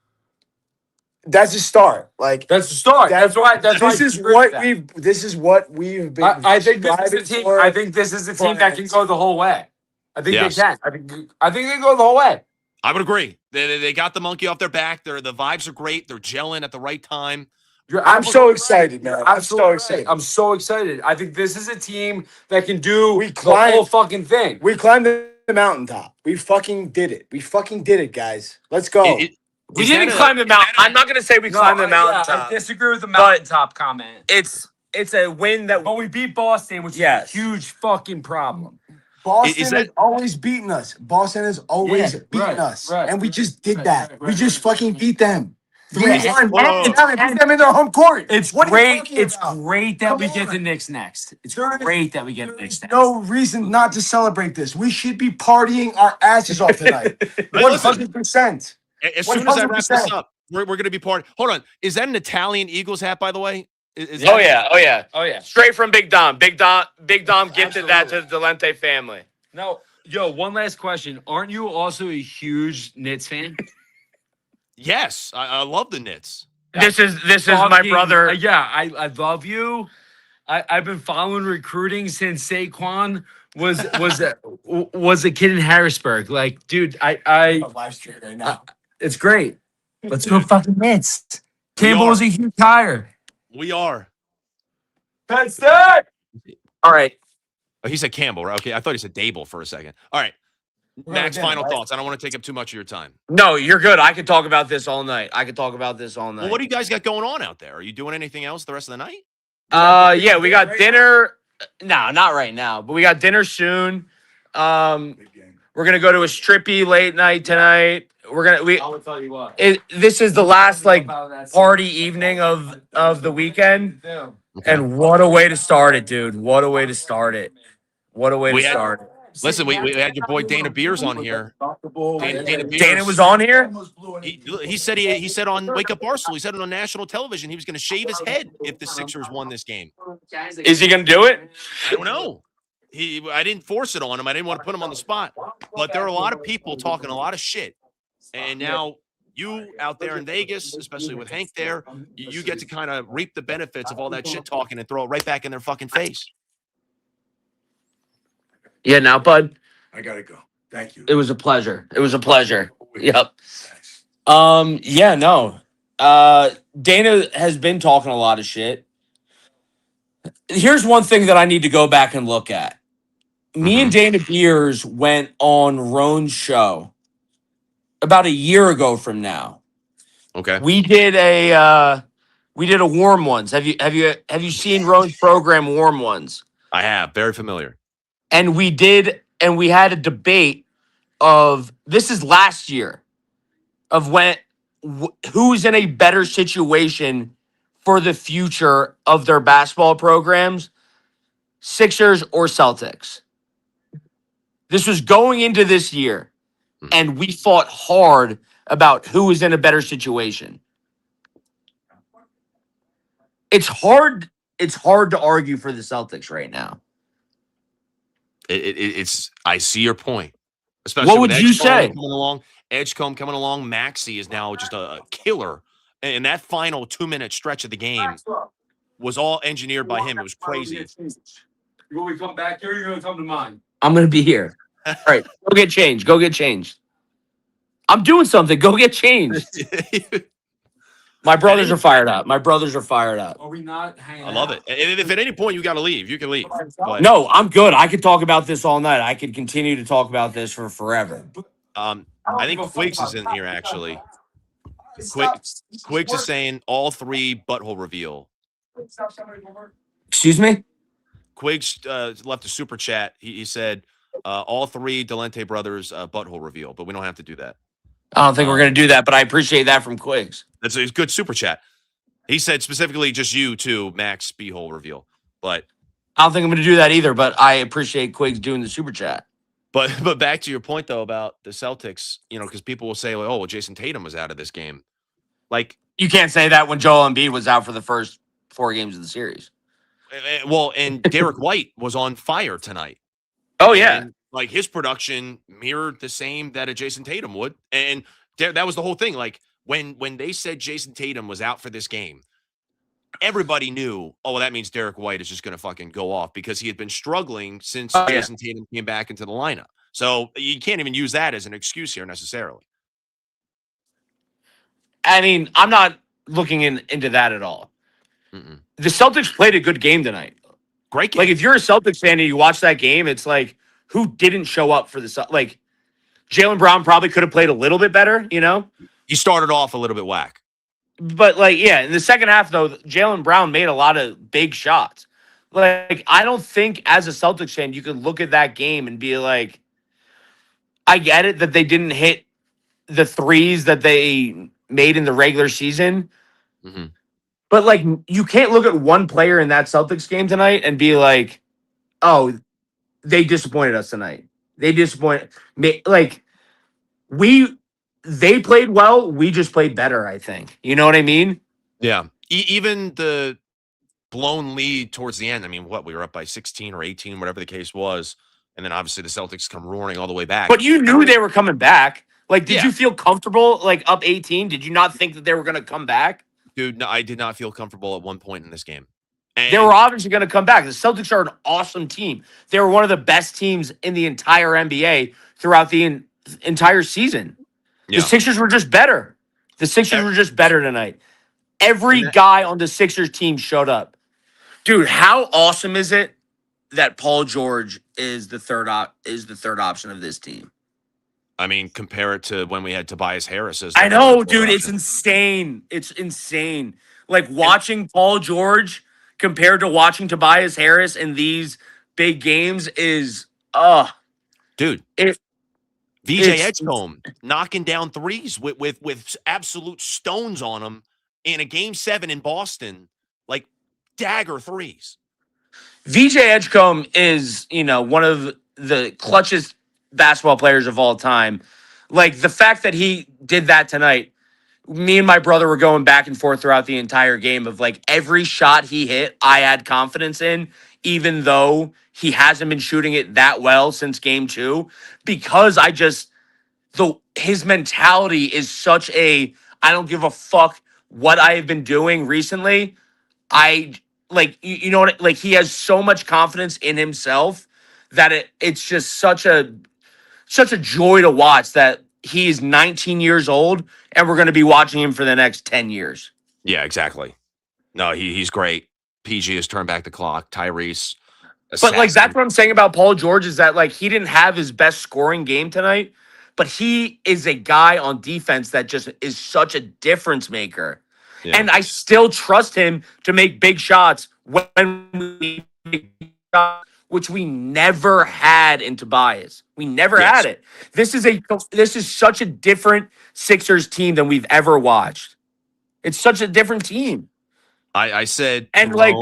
that's a start. Like That's the start. That's why. That's why this I is agree what with that. we've. This is what we've been. I think this is striving a team. for. I think this is a team that can go the whole way. I think Yes. they can. I think they can go the whole way. I would agree. They got the monkey off their back. The vibes are great. They're gelling at the right time. You're I'm so absolutely excited, man. You're I'm absolutely so right. excited. I'm so excited. I think this is a team that can do We the climbed- whole fucking thing. We climbed the mountaintop. We fucking did it. We fucking did it, guys. Let's go. We Is didn't that a- climb the mountain. I'm not gonna say we climbed the mountaintop. I disagree with the mountaintop comment. It's a win that But we beat Boston, which Yes. is a huge fucking problem. Boston Is that- has always beaten us. Boston has always Yeah, beaten right, us. right, and we just did right, that. right, we right, just right, fucking right. beat them. Yeah. 3-1. Whoa. And now they beat them in their home court. It's What are you great. talking It's about? great that Come we get on. the Knicks next. It's There is- great that we get the There's Knicks next. no reason not to celebrate this. We should be partying our asses off tonight. Listen. 100%. As soon as I wrap this 100%. up, we're going to be part. Hold on. Is that an Italian Eagles hat, by the way? Is Oh that- yeah, oh yeah. Oh yeah. Straight from Big Dom. Big Dom gifted that to the Dolente family. No, yo, one last question. Aren't you also a huge Knicks fan? Yes, I love the Knicks. This is my Fucking- brother. Yeah, I love you. I've been following recruiting since Saquon was a kid in Harrisburg. Like, dude, I Live stream right now. it's great. Let's go fucking Knicks. We Campbell are. was a huge hire. We are. Penn State. All right. Oh, he said Campbell, right? Okay, I thought he said Dable for a second. All right. Max, again, final right? thoughts. I don't want to take up too much of your time. No, you're good. I could talk about this all night. Well, what do you guys got going on out there? Are you doing anything else the rest of the night? Yeah, we got dinner. No, not right now, but we got dinner soon. Big game. We're gonna go to a strippy late night tonight. I will tell you what. This is the last like party evening of the weekend, and what a way to start it, dude! What a way to start it! What a way We to had- start it! Listen, we had your boy Dana Beers on here. Dana Beers. Dana was on here. He said on Wake Up Arsenal. He said it on national television. He was going to shave his head if the Sixers won this game. Is he gonna do it? I don't know. I didn't force it on him. I didn't want to put him on the spot. But there are a lot of people talking a lot of shit. And now you out there in Vegas, especially with Hank there, you get to kind of reap the benefits of all that shit talking and throw it right back in their fucking face. Yeah, now, bud. I gotta go. Thank you. It was a pleasure. It was a pleasure. Yep. Thanks. Yeah, no. Dana has been talking a lot of shit. Here's one thing that I need to go back and look at. Me and Dana Beers went on Rone's show about a year ago from now. Okay. We did a Warm Ones. Have you seen Rone's program Warm Ones? I have. Very familiar. And we had a debate of this is last year of who's in a better situation for the future of their basketball programs, Sixers or Celtics. This was going into this year, Mhm. and we fought hard about who was in a better situation. It's hard. It's hard to argue for the Celtics right now. It's. I see your point, especially What with would you say? Coming along. Edgecombe coming along. Maxey is now just a killer, and that final 2-minute stretch of the game was all engineered by him. It was crazy. You want me to come back here? Or you're gonna come to mine. I'm gonna be here. All right, go get changed. Go get changed. I'm doing something. Go get changed. My brothers are fired up. My brothers are fired up. Are we not hanging I love it. And if at any point you got to leave, you can leave. But, No, I'm good. I could talk about this all night. I could continue to talk about this for forever. I think Quiggs is in here actually. Quiggs is saying all 3 butthole reveal. Excuse me? Quiggs left a super chat. He said all 3 Dolente brothers butthole reveal, but we don't have to do that. I don't think we're going to do that, but I appreciate that from Quiggs. That's a good super chat. He said specifically just you too, Max beehole reveal. But I don't think I'm going to do that either, but I appreciate Quiggs doing the super chat. But back to your point though about the Celtics, because people will say, like, oh, well, Jason Tatum was out of this game. Like, you can't say that when Joel Embiid was out for the first 4 games of the series. Well, and Derek White was on fire tonight. Oh yeah. And, like, his production mirrored the same that a Jason Tatum would. And that was the whole thing. Like, when they said Jason Tatum was out for this game, everybody knew, oh, well, that means Derek White is just going to fucking go off because he had been struggling since Jason Tatum came back into the lineup. So you can't even use that as an excuse here necessarily. I mean, I'm not looking into that at all. Mm-mm. The Celtics played a good game tonight. Great game. Like, if you're a Celtics fan and you watch that game, it's like, who didn't show up for the like? Jaylen Brown probably could have played a little bit better, He started off a little bit whack. But, like, yeah, in the second half, though, Jaylen Brown made a lot of big shots. Like, I don't think as a Celtics fan, you can look at that game and be like, I get it that they didn't hit the threes that they made in the regular season. Mm-hmm. But, like, you can't look at one player in that Celtics game tonight and be like, oh, they disappointed us tonight. They disappointed me. Like, they played well. We just played better, I think. You know what I mean? Yeah. Even the blown lead towards the end. I mean, we were up by 16 or 18, whatever the case was. And then obviously the Celtics come roaring all the way back. But you knew they were coming back. Like, did Yeah. you feel comfortable, like, up 18? Did you not think that they were going to come back? Dude, no, I did not feel comfortable at one point in this game. And They were obviously going to come back. The Celtics are an awesome team. They were one of the best teams in the entire NBA throughout the entire season. Yeah. The Sixers were just better. The Sixers were just better tonight. Every guy on the Sixers team showed up. Dude, how awesome is it that Paul George is the third option of this team? I mean, compare it to when we had Tobias Harris as I know, dude. It's insane. It's insane. Like, watching Paul George compared to watching Tobias Harris in these big games is, dude. VJ Edgecombe knocking down threes with absolute stones on him in a game 7 in Boston, like dagger threes. VJ Edgecombe is, one of the clutchest basketball players of all time. Like, the fact that he did that tonight, me and my brother were going back and forth throughout the entire game of, like, every shot he hit, I had confidence in, even though he hasn't been shooting it that well since game 2, because his mentality is such I don't give a fuck what I have been doing recently. You know what? Like, he has so much confidence in himself that it's just such a joy to watch that he is 19 years old and we're going to be watching him for the next 10 years. Yeah, exactly. No, he's great. PG has turned back the clock. Tyrese. But, like, that's what I'm saying about Paul George is that, like, he didn't have his best scoring game tonight, but he is a guy on defense that just is such a difference maker. Yeah. And I still trust him to make big shots when we make shots, which we never had in Tobias. We never had it. This is such a different Sixers team than we've ever watched. It's such a different team. I said, and like,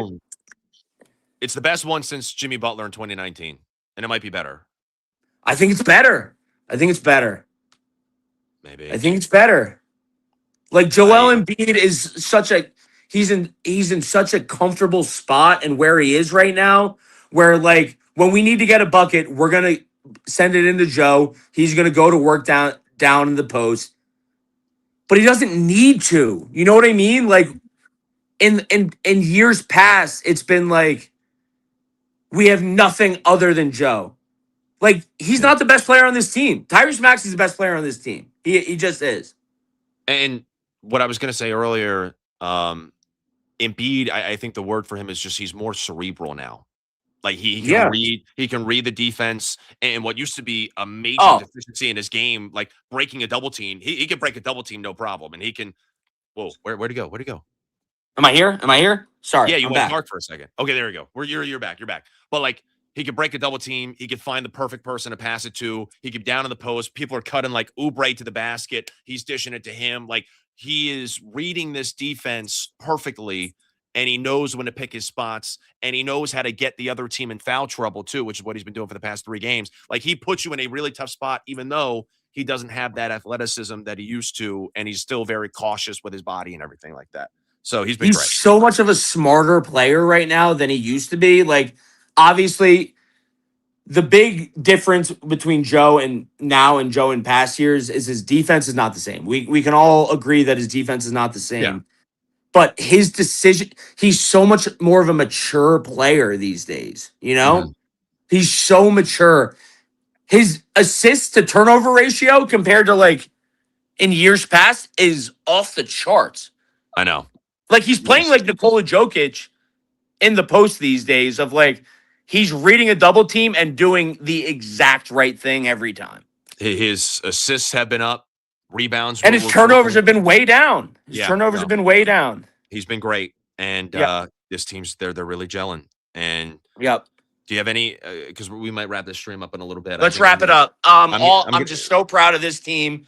it's the best one since Jimmy Butler in 2019, and it might be better. I think it's better. I think it's better. Maybe. I think it's better. Like Joel I- Embiid is such a he's in such a comfortable spot and where he is right now, where like when we need to get a bucket, we're gonna send it into Joe. He's gonna go to work down in the post. But he doesn't need to. You know what I mean? Like in years past, it's been like we have nothing other than Joe. Like he's not the best player on this team. Tyrese Maxey's the best player on this team. He just is. And what I was going to say earlier, Embiid, I think the word for him is just he's more cerebral now. Like he can read the defense, and what used to be a major deficiency in his game, like breaking a double team, he can break a double team no problem, and he can. Whoa, where'd he go? Where'd he go? Am I here? Sorry, Yeah, you I'm went back. dark for a second. Okay, there you go. You're back. You're back. But like he could break a double team. He could find the perfect person to pass it to. He could down in the post. People are cutting like Oubre to the basket. He's dishing it to him. Like he is reading this defense perfectly, and he knows when to pick his spots, and he knows how to get the other team in foul trouble too, which is what he's been doing for the past 3 games. Like he puts you in a really tough spot, even though he doesn't have that athleticism that he used to, and he's still very cautious with his body and everything like that. So he's been great. So much of a smarter player right now than he used to be. Like, obviously, the big difference between Joe and now and Joe in past years is his defense is not the same. We can all agree that his defense is not the same. Yeah. But his decision, he's so much more of a mature player these days. You know, Mhm. He's so mature. His assist to turnover ratio compared to like in years past is off the charts. I know. Like he's playing Yes. like Nikola Jokic in the post these days of like he's reading a double team and doing the exact right thing every time. His assists have been up, rebounds, And his turnovers have been way down. Have been way down. He's been great, and this team's they're really gelling. And Yep. do you have any? Because we might wrap this stream up in a little bit. Let's wrap it up. I'm just so proud of this team,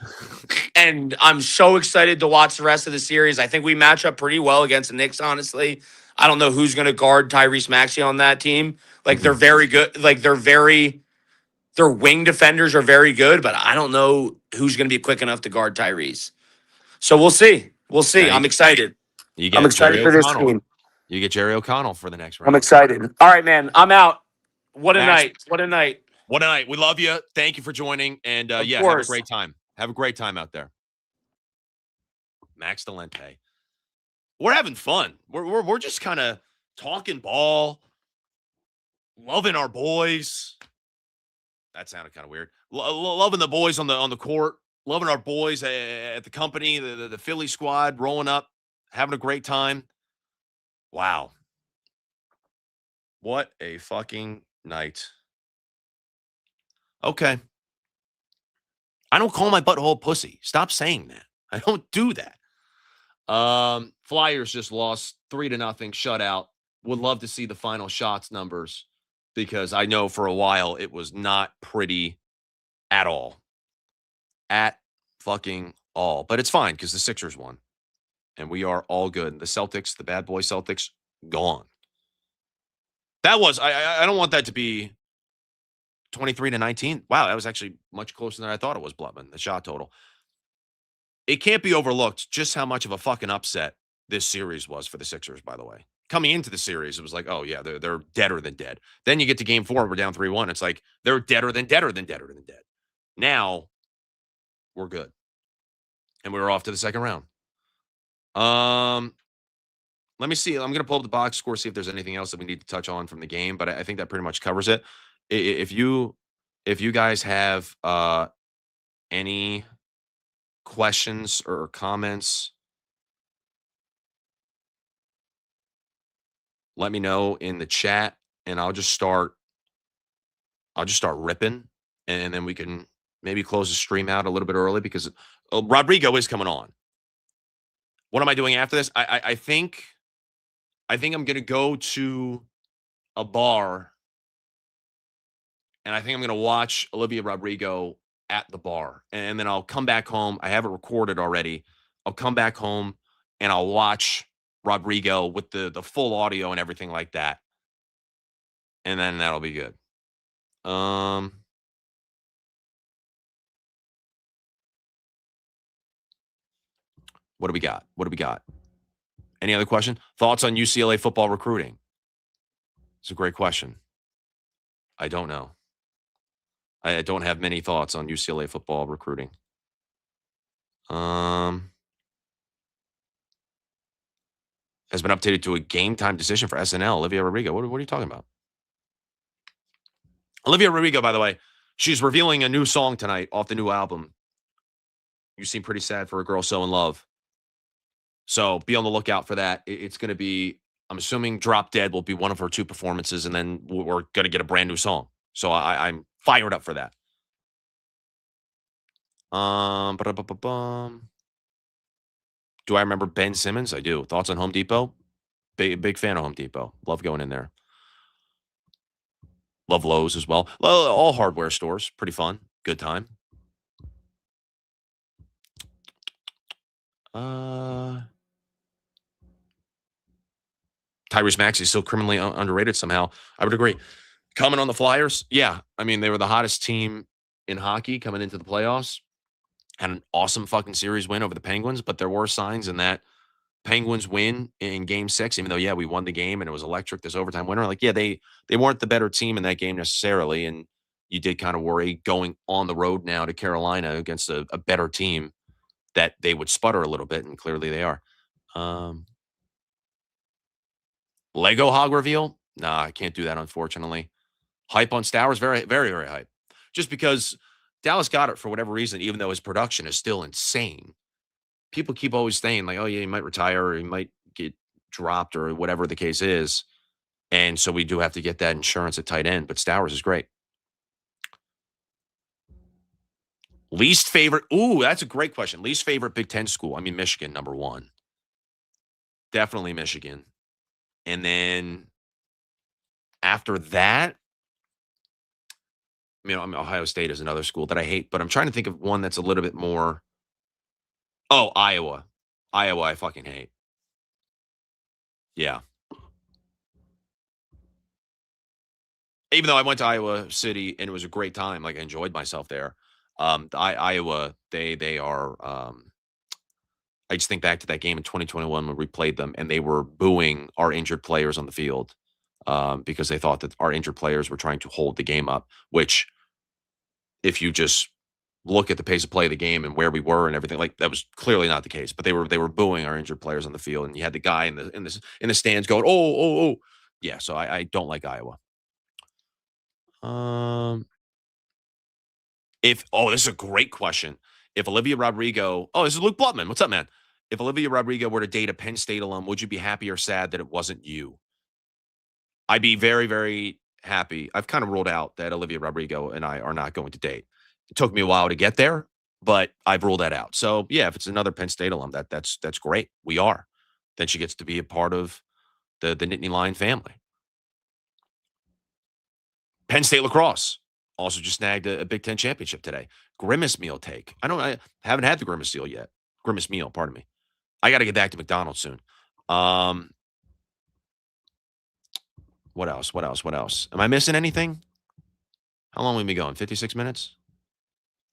and I'm so excited to watch the rest of the series. I think we match up pretty well against the Knicks. Honestly, I don't know who's going to guard Tyrese Maxey on that team. Like they're very good. Like their wing defenders are very good, but I don't know who's going to be quick enough to guard Tyrese. So we'll see. We'll see. Yeah, I'm excited. I'm excited for this team. You get Jerry O'Connell for the next round. I'm excited. All right, man. I'm out. What a Max, night. What a night. What a night. We love you. Thank you for joining. And have a great time. Have a great time out there. Max Dolente. We're having fun. We're just kind of talking ball, loving our boys. That sounded kind of weird. Loving the boys on the court, loving our boys at the company, the Philly squad, rolling up, having a great time. Wow. What a fucking night. Okay. I don't call my butthole pussy. Stop saying that. I don't do that. Flyers just lost 3-0 shutout. Would love to see the final shots numbers because I know for a while it was not pretty at all. At fucking all. But it's fine because the Sixers won. And we are all good. The Celtics, the bad boy Celtics, gone. That was, I don't want that to be 23-19. Wow, that was actually much closer than I thought it was, Blutman, the shot total. It can't be overlooked just how much of a fucking upset this series was for the Sixers, by the way. Coming into the series, it was like, oh, yeah, they're deader than dead. Then you get to game 4, we're down 3-1. It's like, they're deader than dead. Now, we're good. And we're off to the second round. Let me see. I'm going to pull up the box score, see if there's anything else that we need to touch on from the game, but I think that pretty much covers it. If you guys have any questions or comments, let me know in the chat, and I'll just start ripping, and then we can maybe close the stream out a little bit early because Rodrigo is coming on. What am I doing after this? I think I'm going to go to a bar, and I think I'm going to watch Olivia Rodrigo at the bar, and then I'll come back home. I have it recorded already. I'll come back home, and I'll watch Rodrigo with the full audio and everything like that, and then that'll be good. What do we got? What do we got? Any other question? Thoughts on UCLA football recruiting? It's a great question. I don't know. I don't have many thoughts on UCLA football recruiting. Has been updated to a game time decision for SNL. Olivia Rodrigo. What are you talking about? Olivia Rodrigo, by the way, she's revealing a new song tonight off the new album. You seem pretty sad for a girl so in love. So be on the lookout for that. It's going to be, I'm assuming Drop Dead will be one of her 2 performances, and then we're going to get a brand new song. So I'm fired up for that. Ba-da-ba-ba-bum. Do I remember Ben Simmons? I do. Thoughts on Home Depot? Big fan of Home Depot. Love going in there. Love Lowe's as well. All hardware stores. Pretty fun. Good time. Tyrese Maxey is still criminally underrated somehow. I would agree. Coming on the Flyers, yeah. I mean, they were the hottest team in hockey coming into the playoffs. Had an awesome fucking series win over the Penguins, but there were signs in that Penguins win in Game 6, even though, yeah, we won the game and it was electric, this overtime winner. Like, yeah, they weren't the better team in that game necessarily, and you did kind of worry going on the road now to Carolina against a better team that they would sputter a little bit, and clearly they are. Lego hog reveal? Nah, I can't do that, unfortunately. Hype on Stowers? Very, very, very hype. Just because Dallas got it for whatever reason, even though his production is still insane. People keep always saying, like, oh, yeah, he might retire or he might get dropped or whatever the case is. And so we do have to get that insurance at tight end. But Stowers is great. Least favorite? Ooh, that's a great question. Least favorite Big Ten school? I mean, Michigan, number 1. Definitely Michigan. And then after that, I mean, Ohio State is another school that I hate, but I'm trying to think of one that's a little bit more. Oh, Iowa. Iowa, I fucking hate. Yeah. Even though I went to Iowa City and it was a great time, like I enjoyed myself there. Iowa, they are. I just think back to that game in 2021 when we played them, and they were booing our injured players on the field because they thought that our injured players were trying to hold the game up. Which, if you just look at the pace of play of the game and where we were and everything, like that was clearly not the case. But they were booing our injured players on the field, and you had the guy in the stands going, oh. Yeah, so I don't like Iowa. This is a great question. If Olivia Rodrigo, this is Luke Blutman. What's up, man? If Olivia Rodrigo were to date a Penn State alum, would you be happy or sad that it wasn't you? I'd be very, very happy. I've kind of ruled out that Olivia Rodrigo and I are not going to date. It took me a while to get there, but I've ruled that out. So yeah, if it's another Penn State alum, that's great. We are. Then she gets to be a part of the Nittany Lion family. Penn State lacrosse also just snagged a Big Ten championship today. Grimace meal take. I haven't had the Grimace meal yet. Grimace meal, pardon me. I got to get back to McDonald's soon. What else? Am I missing anything? How long have we been going? 56 minutes?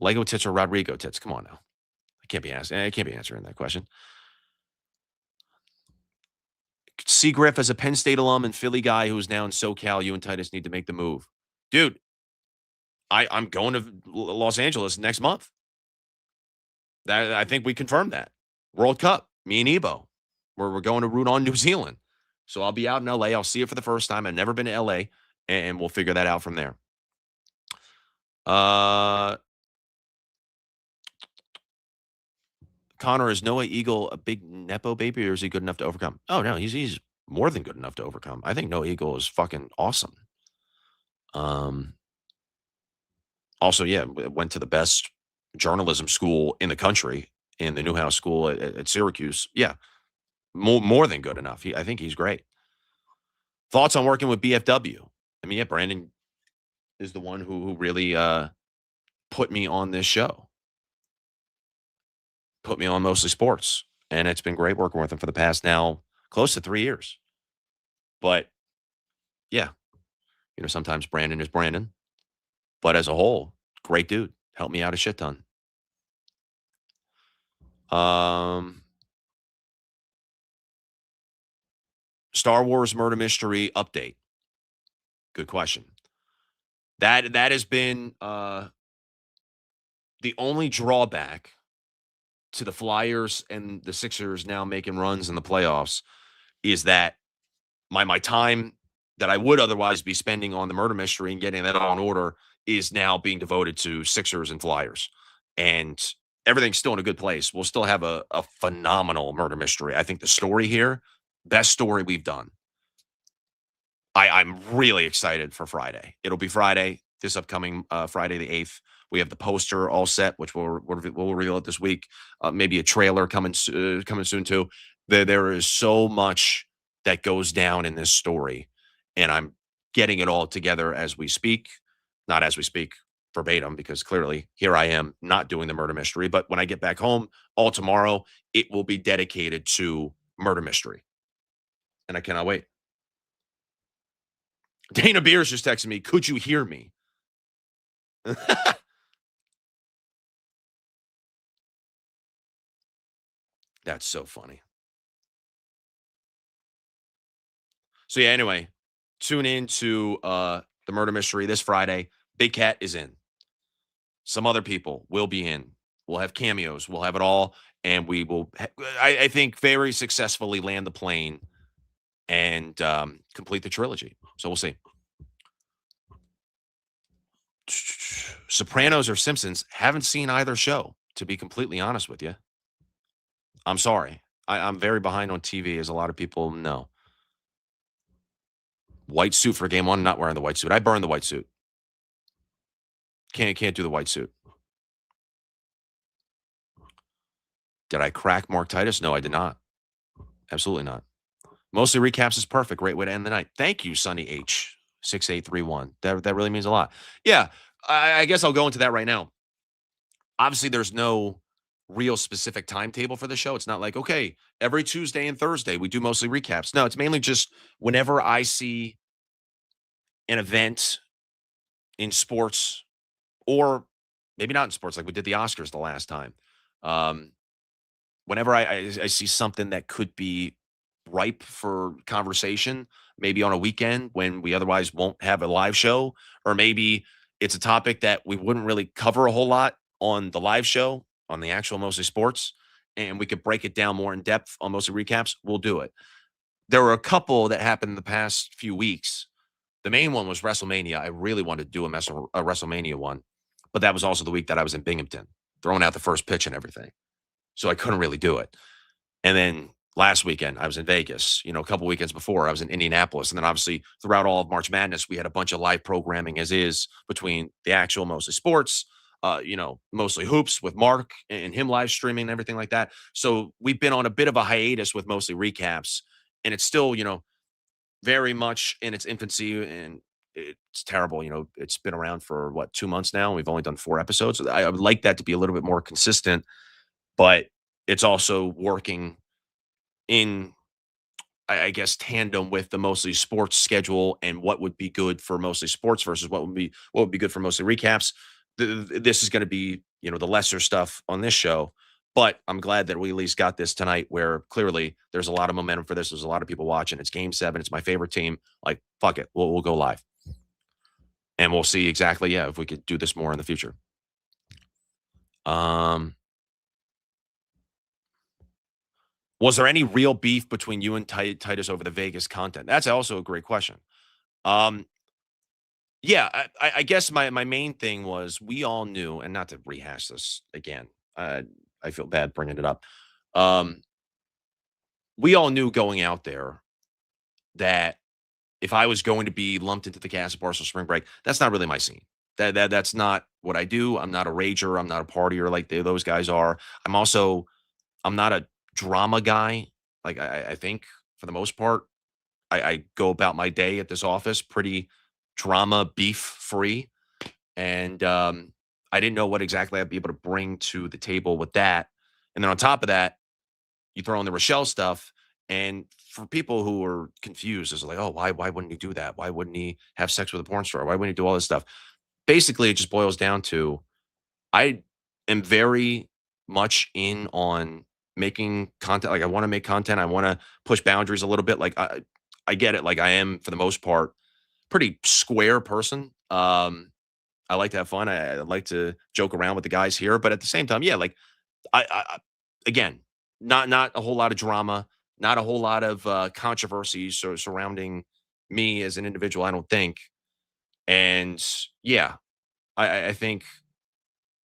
Lego tits or Rodrigo tits? Come on now. I can't be answering that question. See Griff as a Penn State alum and Philly guy who's now in SoCal. You and Titus need to make the move. Dude, I'm going to Los Angeles next month. I think we confirmed that. World Cup, me and Ebo. We're going to root on New Zealand. So I'll be out in LA. I'll see it for the first time. I've never been to LA, and we'll figure that out from there. Connor, is Noah Eagle a big Nepo baby, or is he good enough to overcome? Oh, no, he's more than good enough to overcome. I think Noah Eagle is fucking awesome. Also, yeah, went to the best journalism school in the country, in the Newhouse School at Syracuse. Yeah, more than good enough. I think he's great. Thoughts on working with BFW? I mean, yeah, Brandon is the one who really put me on this show. Put me on Mostly Sports. And it's been great working with him for the past now close to 3 years. But, yeah, sometimes Brandon is Brandon. But as a whole, great dude. Helped me out a shit ton. Star Wars murder mystery update. Good question. That has been the only drawback to the Flyers and the Sixers now making runs in the playoffs is that my time that I would otherwise be spending on the murder mystery and getting that all in order is now being devoted to Sixers and Flyers. And everything's still in a good place. We'll still have a phenomenal murder mystery. I think the story here, best story we've done. I'm really excited for Friday. It'll be Friday, this upcoming Friday the 8th. We have the poster all set, which we'll reveal it this week. Maybe a trailer coming soon too. There is so much that goes down in this story, and I'm getting it all together as we speak. Not as we speak verbatim, because clearly here I am not doing the murder mystery. But when I get back home, all tomorrow, it will be dedicated to murder mystery, and I cannot wait. Dana Beers just texted me, could you hear me? That's so funny. So yeah, anyway, tune in to the murder mystery this Friday. Big Cat is in. Some other people will be in. We'll have cameos. We'll have it all. And we will, I think, very successfully land the plane and complete the trilogy. So we'll see. Sopranos or Simpsons, haven't seen either show, to be completely honest with you. I'm sorry. I'm very behind on TV, as a lot of people know. White suit for game one, not wearing the white suit. I burned the white suit. Can't do the white suit. Did I crack Mark Titus? No, I did not. Absolutely not. Mostly recaps is perfect. Great way to end the night. Thank you, Sunny H. 6831. That really means a lot. Yeah, I guess I'll go into that right now. Obviously, there's no real specific timetable for the show. It's not like, okay, every Tuesday and Thursday we do mostly recaps. No, it's mainly just whenever I see an event in sports, or maybe not in sports, like we did the Oscars the last time. Whenever I see something that could be ripe for conversation, maybe on a weekend when we otherwise won't have a live show, or maybe it's a topic that we wouldn't really cover a whole lot on the live show, on the actual Mostly Sports, and we could break it down more in depth on Mostly Recaps, we'll do it. There were a couple that happened in the past few weeks. The main one was WrestleMania. I really wanted to do a WrestleMania one, but that was also the week that I was in Binghamton, throwing out the first pitch and everything. So I couldn't really do it. And then last weekend, I was in Vegas. You know, a couple weekends before, I was in Indianapolis. And then obviously throughout all of March Madness, we had a bunch of live programming as is between the actual Mostly Sports, Mostly Hoops with Mark and him live streaming and everything like that. So we've been on a bit of a hiatus with Mostly Recaps. And it's still, very much in its infancy, and it's terrible. It's been around for 2 months now. We've only done 4 episodes. I would like that to be a little bit more consistent, but it's also working in, I guess, tandem with the Mostly Sports schedule and what would be good for Mostly Sports versus what would be good for Mostly Recaps. This is going to be, the lesser stuff on this show. But I'm glad that we at least got this tonight, where clearly there's a lot of momentum for this. There's a lot of people watching. It's Game 7. It's my favorite team. Like, fuck it. We'll go live. And we'll see exactly, if we could do this more in the future. Was there any real beef between you and Titus over the Vegas content? That's also a great question. I guess my main thing was, we all knew, and not to rehash this again, I feel bad bringing it up. We all knew going out there that if I was going to be lumped into the cast of Barstool Spring Break, that's not really my scene. That's not what I do. I'm not a rager. I'm not a partier like those guys are. I'm not a drama guy. Like, I think for the most part, I go about my day at this office pretty drama beef free. And I didn't know what exactly I'd be able to bring to the table with that. And then on top of that, you throw in the Rochelle stuff. And for people who are confused, it's like, oh, why wouldn't he do that? Why wouldn't he have sex with a porn star? Why wouldn't he do all this stuff? Basically, it just boils down to, I am very much in on making content. Like, I want to make content. I want to push boundaries a little bit. Like, I get it. Like I am for the most part pretty square person. I like to have fun. I like to joke around with the guys here, but at the same time, yeah, like again, not a whole lot of drama, not a whole lot of controversy surrounding me as an individual. I don't think, and yeah, I think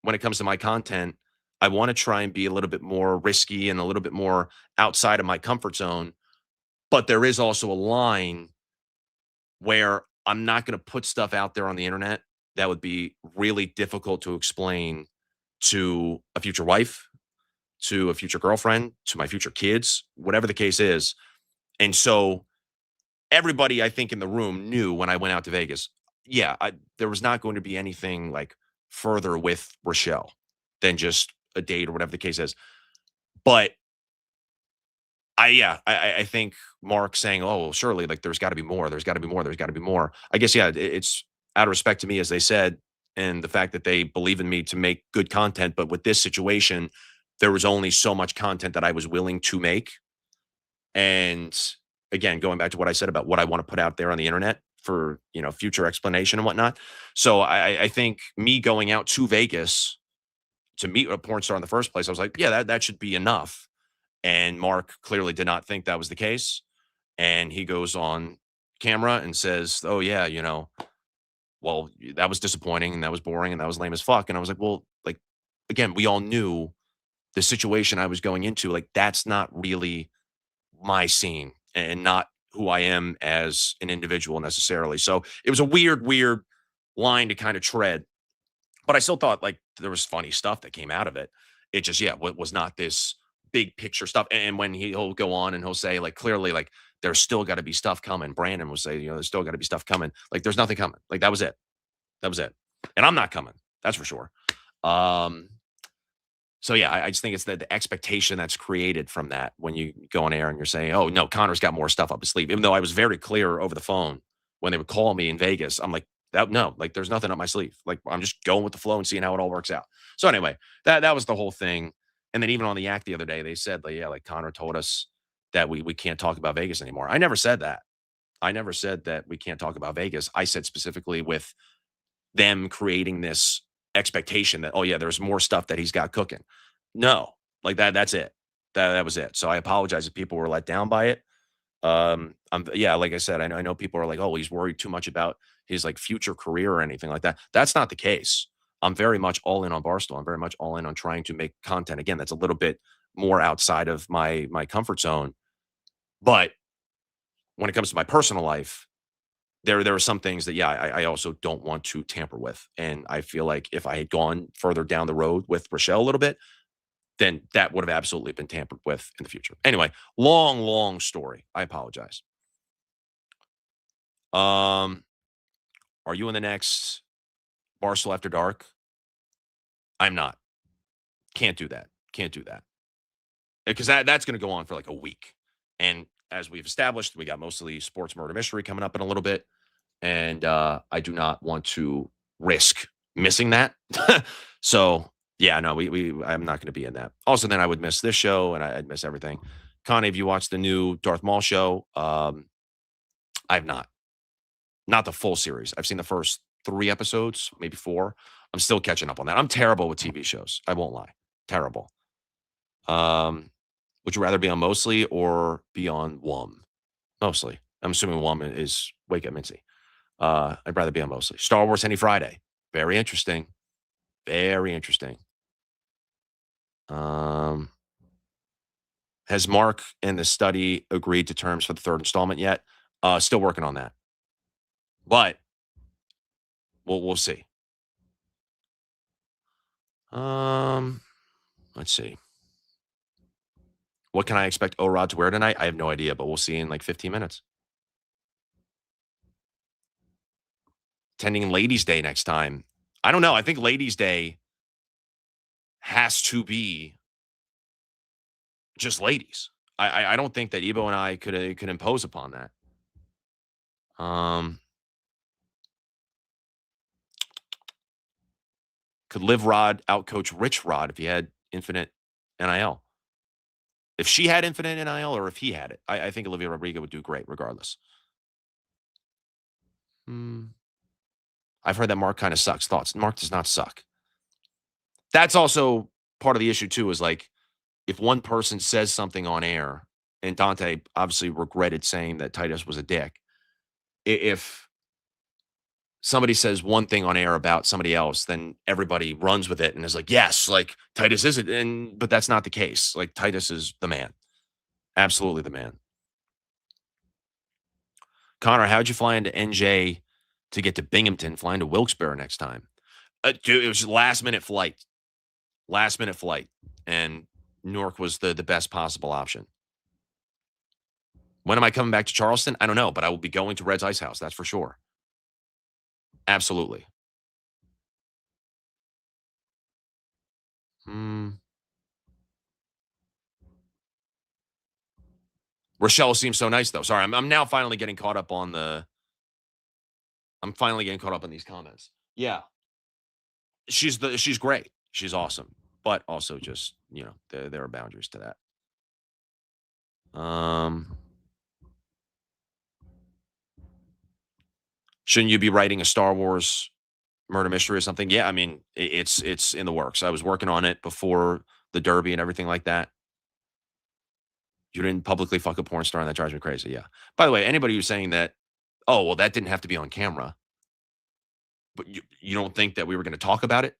when it comes to my content, I want to try and be a little bit more risky and a little bit more outside of my comfort zone. But there is also a line where I'm not going to put stuff out there on the internet that would be really difficult to explain to a future wife, to a future girlfriend, to my future kids, whatever the case is. And so everybody I think in the room knew when I went out to Vegas, yeah, there was not going to be anything like further with Rochelle than just a date or whatever the case is. But I think Mark saying, "Oh, well, surely, like there's got to be more. There's got to be more. There's got to be more." I guess, yeah, it's out of respect to me, as they said, and the fact that they believe in me to make good content. But with this situation, there was only so much content that I was willing to make. And again, going back to what I said about what I want to put out there on the internet for future explanation and whatnot. So I think me going out to Vegas to meet a porn star in the first place, I was like, yeah, that should be enough. And Mark clearly did not think that was the case. And he goes on camera and says, "Oh, yeah, well, that was disappointing and that was boring and that was lame as fuck." And I was like, well, like, again, we all knew the situation I was going into. Like, that's not really my scene and not who I am as an individual necessarily. So it was a weird line to kind of tread. But I still thought like there was funny stuff that came out of it. It just, yeah, what was not this big picture stuff. And when he'll go on and he'll say, like, clearly, like, there's still got to be stuff coming. Brandon will say, there's still got to be stuff coming. Like, there's nothing coming. Like, that was it. That was it. And I'm not coming. That's for sure. So yeah, I just think it's the expectation that's created from that when you go on air and you're saying, "Oh no, Connor's got more stuff up his sleeve." Even though I was very clear over the phone when they would call me in Vegas, I'm like, no, like there's nothing up my sleeve. Like I'm just going with the flow and seeing how it all works out. So anyway, that was the whole thing. And then even on the act the other day, they said, like, yeah, like Connor told us that we can't talk about Vegas anymore. I never said that. I never said that we can't talk about Vegas. I said specifically with them creating this expectation that, oh yeah, there's more stuff that he's got cooking. No, like that's it. That was it. So I apologize if people were let down by it. Like I said, I know people are like, "Oh, he's worried too much about his like future career or anything like that." That's not the case. I'm very much all in on Barstool. I'm very much all in on trying to make content. Again, that's a little bit more outside of my comfort zone. But when it comes to my personal life, there are some things that, yeah, I also don't want to tamper with. And I feel like if I had gone further down the road with Rochelle a little bit, then that would have absolutely been tampered with in the future. Anyway, long story. I apologize. Are you in the next Barstool After Dark? I'm not. Can't do that. Can't do that. Because that's going to go on for like a week. And as we've established, we got mostly sports murder mystery coming up in a little bit. And I do not want to risk missing that. So yeah, no, I'm not going to be in that. Also, then I would miss this show and I'd miss everything. Connie, have you watched the new Darth Maul show? I've not the full series. I've seen the first 3 episodes, maybe 4. I'm still catching up on that. I'm terrible with TV shows. I won't lie. Terrible. Would you rather be on Mostly or be on WUM? Mostly. I'm assuming WUM is Wake Up Mincy. I'd rather be on Mostly. Star Wars Any Friday. Very interesting. Very interesting. Has Mark and the study agreed to terms for the 3rd installment yet? Still working on that. But we'll see. Let's see. What can I expect O-Rod to wear tonight? I have no idea, but we'll see in like 15 minutes. Attending Ladies' Day next time. I don't know. I think Ladies' Day has to be just ladies. I don't think that Ebo and I could impose upon that. Could Liv Rod outcoach Rich Rod if he had infinite NIL? If she had infinite NIL or if he had it, I think Olivia Rodrigo would do great regardless. I've heard that Mark kind of sucks. Thoughts? Mark does not suck. That's also part of the issue too, is like if one person says something on air, and Dante obviously regretted saying that Titus was a dick. If somebody says one thing on air about somebody else, then everybody runs with it and is like, yes, like Titus isn't. But that's not the case. Like Titus is the man. Absolutely the man. Connor, how'd you fly into NJ to get to Binghamton, flying to Wilkes-Barre next time? Dude, it was last minute flight. And Newark was the best possible option. When am I coming back to Charleston? I don't know, but I will be going to Red's Ice House. That's for sure. Absolutely. Rochelle seems so nice, though. Sorry, I'm now finally getting caught up on the. I'm finally getting caught up on these comments. Yeah, she's great. She's awesome, but also just there are boundaries to that. Shouldn't you be writing a Star Wars murder mystery or something? Yeah, I mean it's in the works. I was working on it before the Derby and everything like that. You didn't publicly fuck a porn star, and that drives me crazy. Yeah. By the way, anybody who's saying that, oh well, that didn't have to be on camera, but you don't think that we were going to talk about it?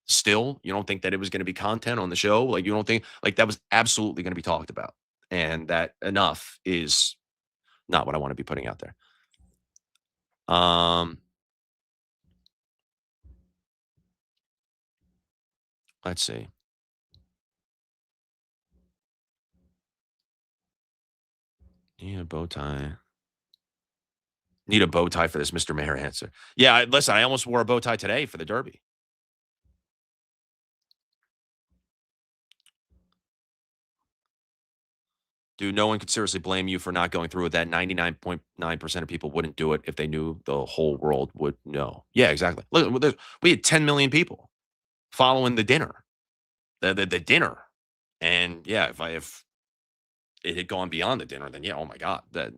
Still, you don't think that it was going to be content on the show? Like you don't think like that was absolutely going to be talked about, and that enough is not what I want to be putting out there. Let's see. Need a bow tie. Need a bow tie for this Mr. Mayor answer. Yeah, listen, I almost wore a bow tie today for the Derby. Dude, no one could seriously blame you for not going through with that. 99.9% of people wouldn't do it if they knew the whole world would know. Yeah, exactly. Look, we had 10 million people following the dinner. The dinner. And yeah, if it had gone beyond the dinner, then yeah, oh my God. That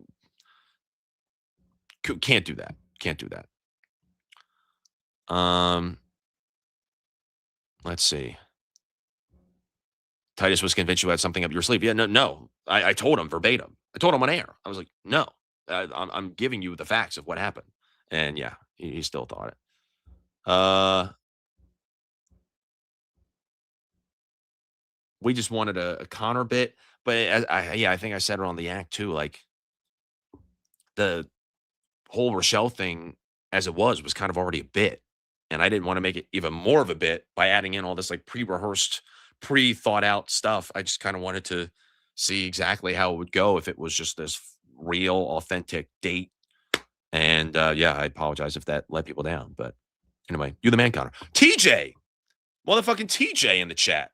can't do that. Can't do that. Let's see. Titus was convinced you had something up your sleeve. Yeah, no. I told him verbatim. I told him on air. I was like, no, I'm giving you the facts of what happened. And yeah, he still thought it. We just wanted a Connor bit, but I think I said it on the act too. Like the whole Rochelle thing, as it was kind of already a bit, and I didn't want to make it even more of a bit by adding in all this like pre-rehearsed, pre-thought out stuff. I just kind of wanted to see exactly how it would go if it was just this real, authentic date. And yeah, I apologize if that let people down, but anyway, you the man, Connor. TJ, motherfucking TJ in the chat.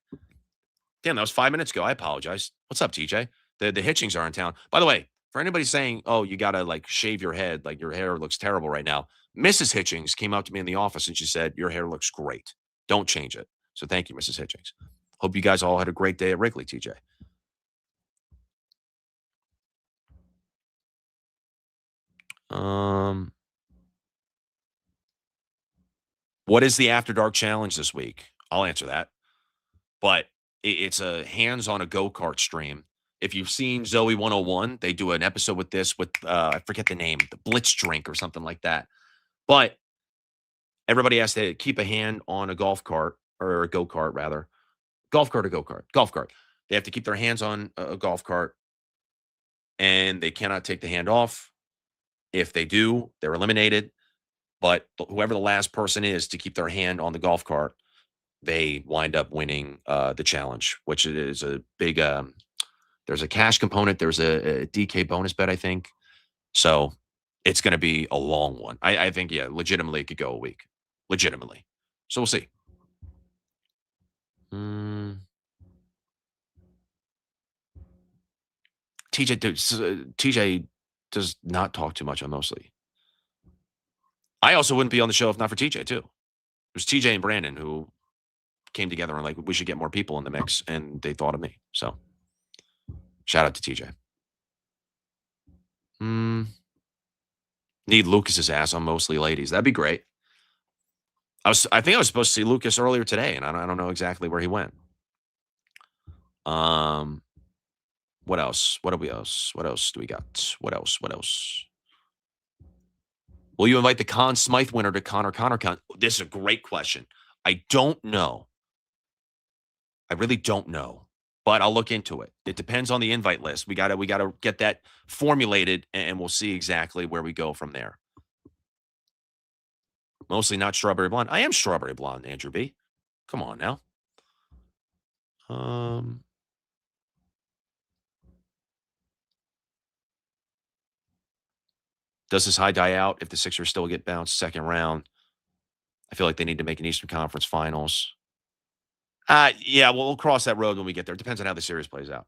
Damn, that was 5 minutes ago. I apologize. What's up, TJ? The Hitchings are in town. By the way, for anybody saying, oh, you got to like shave your head, like your hair looks terrible right now, Mrs. Hitchings came up to me in the office and she said, your hair looks great. Don't change it. So thank you, Mrs. Hitchings. Hope you guys all had a great day at Wrigley, TJ. What is the After Dark challenge this week? I'll answer that. But it's a hands on a go-kart stream. If you've seen Zoe 101, they do an episode with this with, I forget the name, the Blitz drink or something like that. But everybody has to keep a hand on a golf cart or a go-kart rather. Golf cart or go-kart? Golf cart. They have to keep their hands on a golf cart and they cannot take the hand off. If they do, they're eliminated. But whoever the last person is to keep their hand on the golf cart, they wind up winning the challenge, which is a big, there's a cash component. There's a DK bonus bet, I think. So it's going to be a long one. I think, yeah, legitimately it could go a week. Legitimately. So we'll see. TJ does not talk too much on Mostly. I also wouldn't be on the show if not for TJ too. It was TJ and Brandon who came together and like, we should get more people in the mix, and they thought of me. So shout out to TJ. Need Lucas's ass on mostly ladies. That'd be great. I think I was supposed to see Lucas earlier today, and I don't know exactly where he went. What else? What else? What else do we got? What else? What else? Will you invite the Conn Smythe winner to Con? This is a great question. I don't know. I really don't know, but I'll look into it. It depends on the invite list. We gotta get that formulated, and we'll see exactly where we go from there. Mostly not strawberry blonde. I am strawberry blonde, Andrew B. Come on now. Does this high die out if the Sixers still get bounced second round? I feel like they need to make an Eastern Conference Finals. Yeah, we'll cross that road when we get there. It depends on how the series plays out.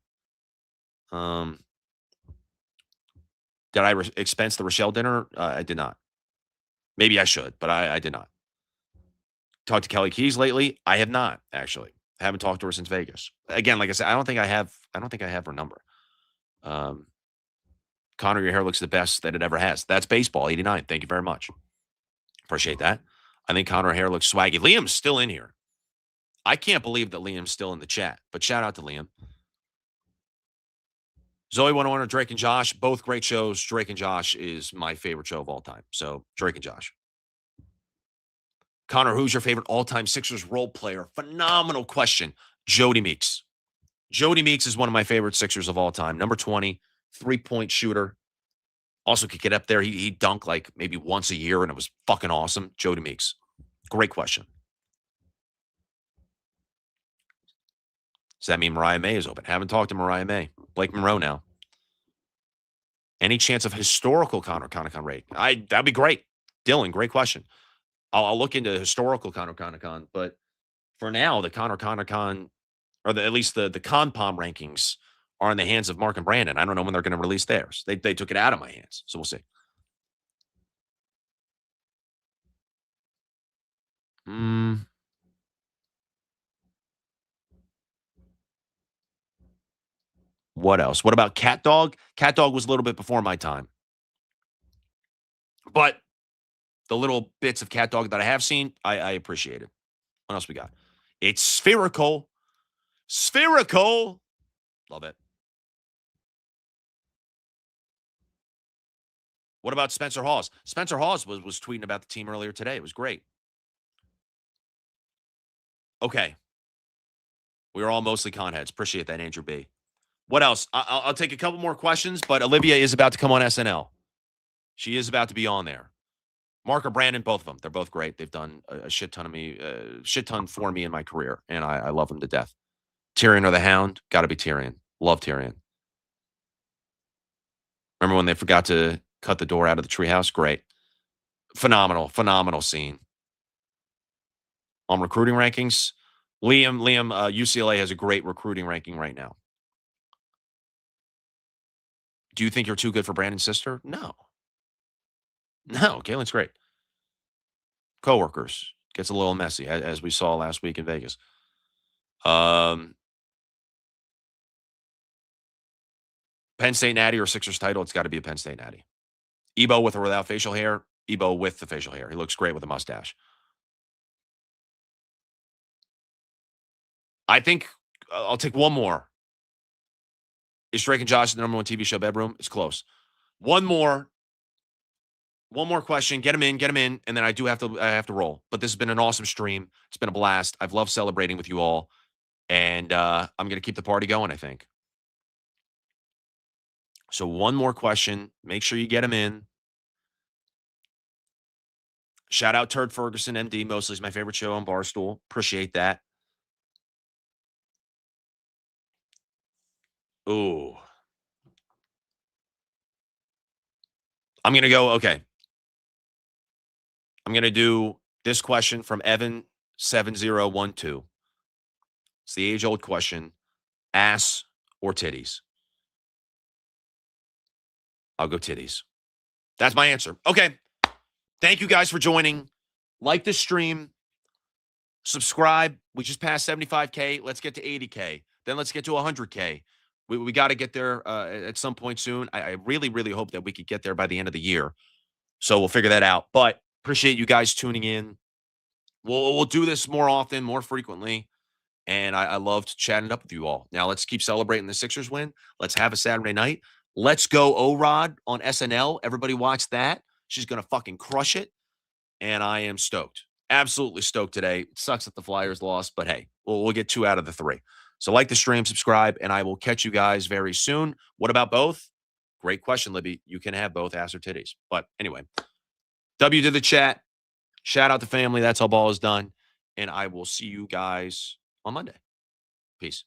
Did I expense the Rochelle dinner? I did not. Maybe I should, but I did not. Talked to Kelly Keys lately? I have not, actually. I haven't talked to her since Vegas. Again, like I said, I don't think I have her number. Connor, your hair looks the best that it ever has. That's baseball, 89. Thank you very much. Appreciate that. I think Connor hair looks swaggy. Liam's still in here. I can't believe that Liam's still in the chat, but shout out to Liam. Zoe 101 or Drake and Josh, both great shows. Drake and Josh is my favorite show of all time. So Drake and Josh. Connor, who's your favorite all-time Sixers role player? Phenomenal question. Jody Meeks. Jody Meeks is one of my favorite Sixers of all time. Number 20, three-point shooter. Also could get up there. He dunked like maybe once a year, and it was fucking awesome. Jody Meeks. Great question. Does that mean Mariah May is open? Haven't talked to Mariah May. Blake Monroe now. Any chance of historical Connor Conacon rate? That'd be great. Dylan, great question. I'll look into historical Connor Conacon, but for now, the Connor Conacon, or at least the Con Pom rankings, are in the hands of Mark and Brandon. I don't know when they're going to release theirs. They took it out of my hands, so we'll see. What else? What about Cat Dog? Cat Dog was a little bit before my time. But the little bits of Cat Dog that I have seen, I appreciate it. What else we got? It's spherical. Spherical. Love it. What about Spencer Hawes? Spencer Hawes was tweeting about the team earlier today. It was great. Okay. We are all mostly con heads. Appreciate that, Andrew B. What else? I'll take a couple more questions, but Olivia is about to come on SNL. She is about to be on there. Mark or Brandon, both of them. They're both great. They've done a shit ton for me in my career, and I love them to death. Tyrion or the Hound? Got to be Tyrion. Love Tyrion. Remember when they forgot to cut the door out of the treehouse? Great. Phenomenal scene. On recruiting rankings, Liam, UCLA has a great recruiting ranking right now. Do you think you're too good for Brandon's sister? No. Caitlin's great. Coworkers. Gets a little messy, as we saw last week in Vegas. Penn State natty or Sixers title? It's got to be a Penn State natty. Ebo with or without facial hair? Ebo with the facial hair. He looks great with a mustache. I think I'll take one more. Is Drake and Josh the number one TV show bedroom? It's close. One more question. Get him in, and then I have to roll. But this has been an awesome stream. It's been a blast. I've loved celebrating with you all, and I'm going to keep the party going, I think. So one more question. Make sure you get him in. Shout out Turd Ferguson, MD. Mostly is my favorite show on Barstool. Appreciate that. Ooh. I'm going to go, okay. I'm going to do this question from Evan7012. It's the age-old question, ass or titties? I'll go titties. That's my answer. Okay. Thank you guys for joining. Like the stream. Subscribe. We just passed 75K. Let's get to 80K. Then let's get to 100K. We got to get there at some point soon. I really, really hope that we could get there by the end of the year. So we'll figure that out. But appreciate you guys tuning in. We'll do this more often, more frequently. And I loved chatting up with you all. Now let's keep celebrating the Sixers win. Let's have a Saturday night. Let's go O-Rod on SNL. Everybody watch that. She's going to fucking crush it. And I am stoked. Absolutely stoked today. It sucks that the Flyers lost, but hey, we'll get 2 out of the 3. So like the stream, subscribe, and I will catch you guys very soon. What about both? Great question, Libby. You can have both ass or titties. But anyway, W to the chat. Shout out to family. That's how ball is done. And I will see you guys on Monday. Peace.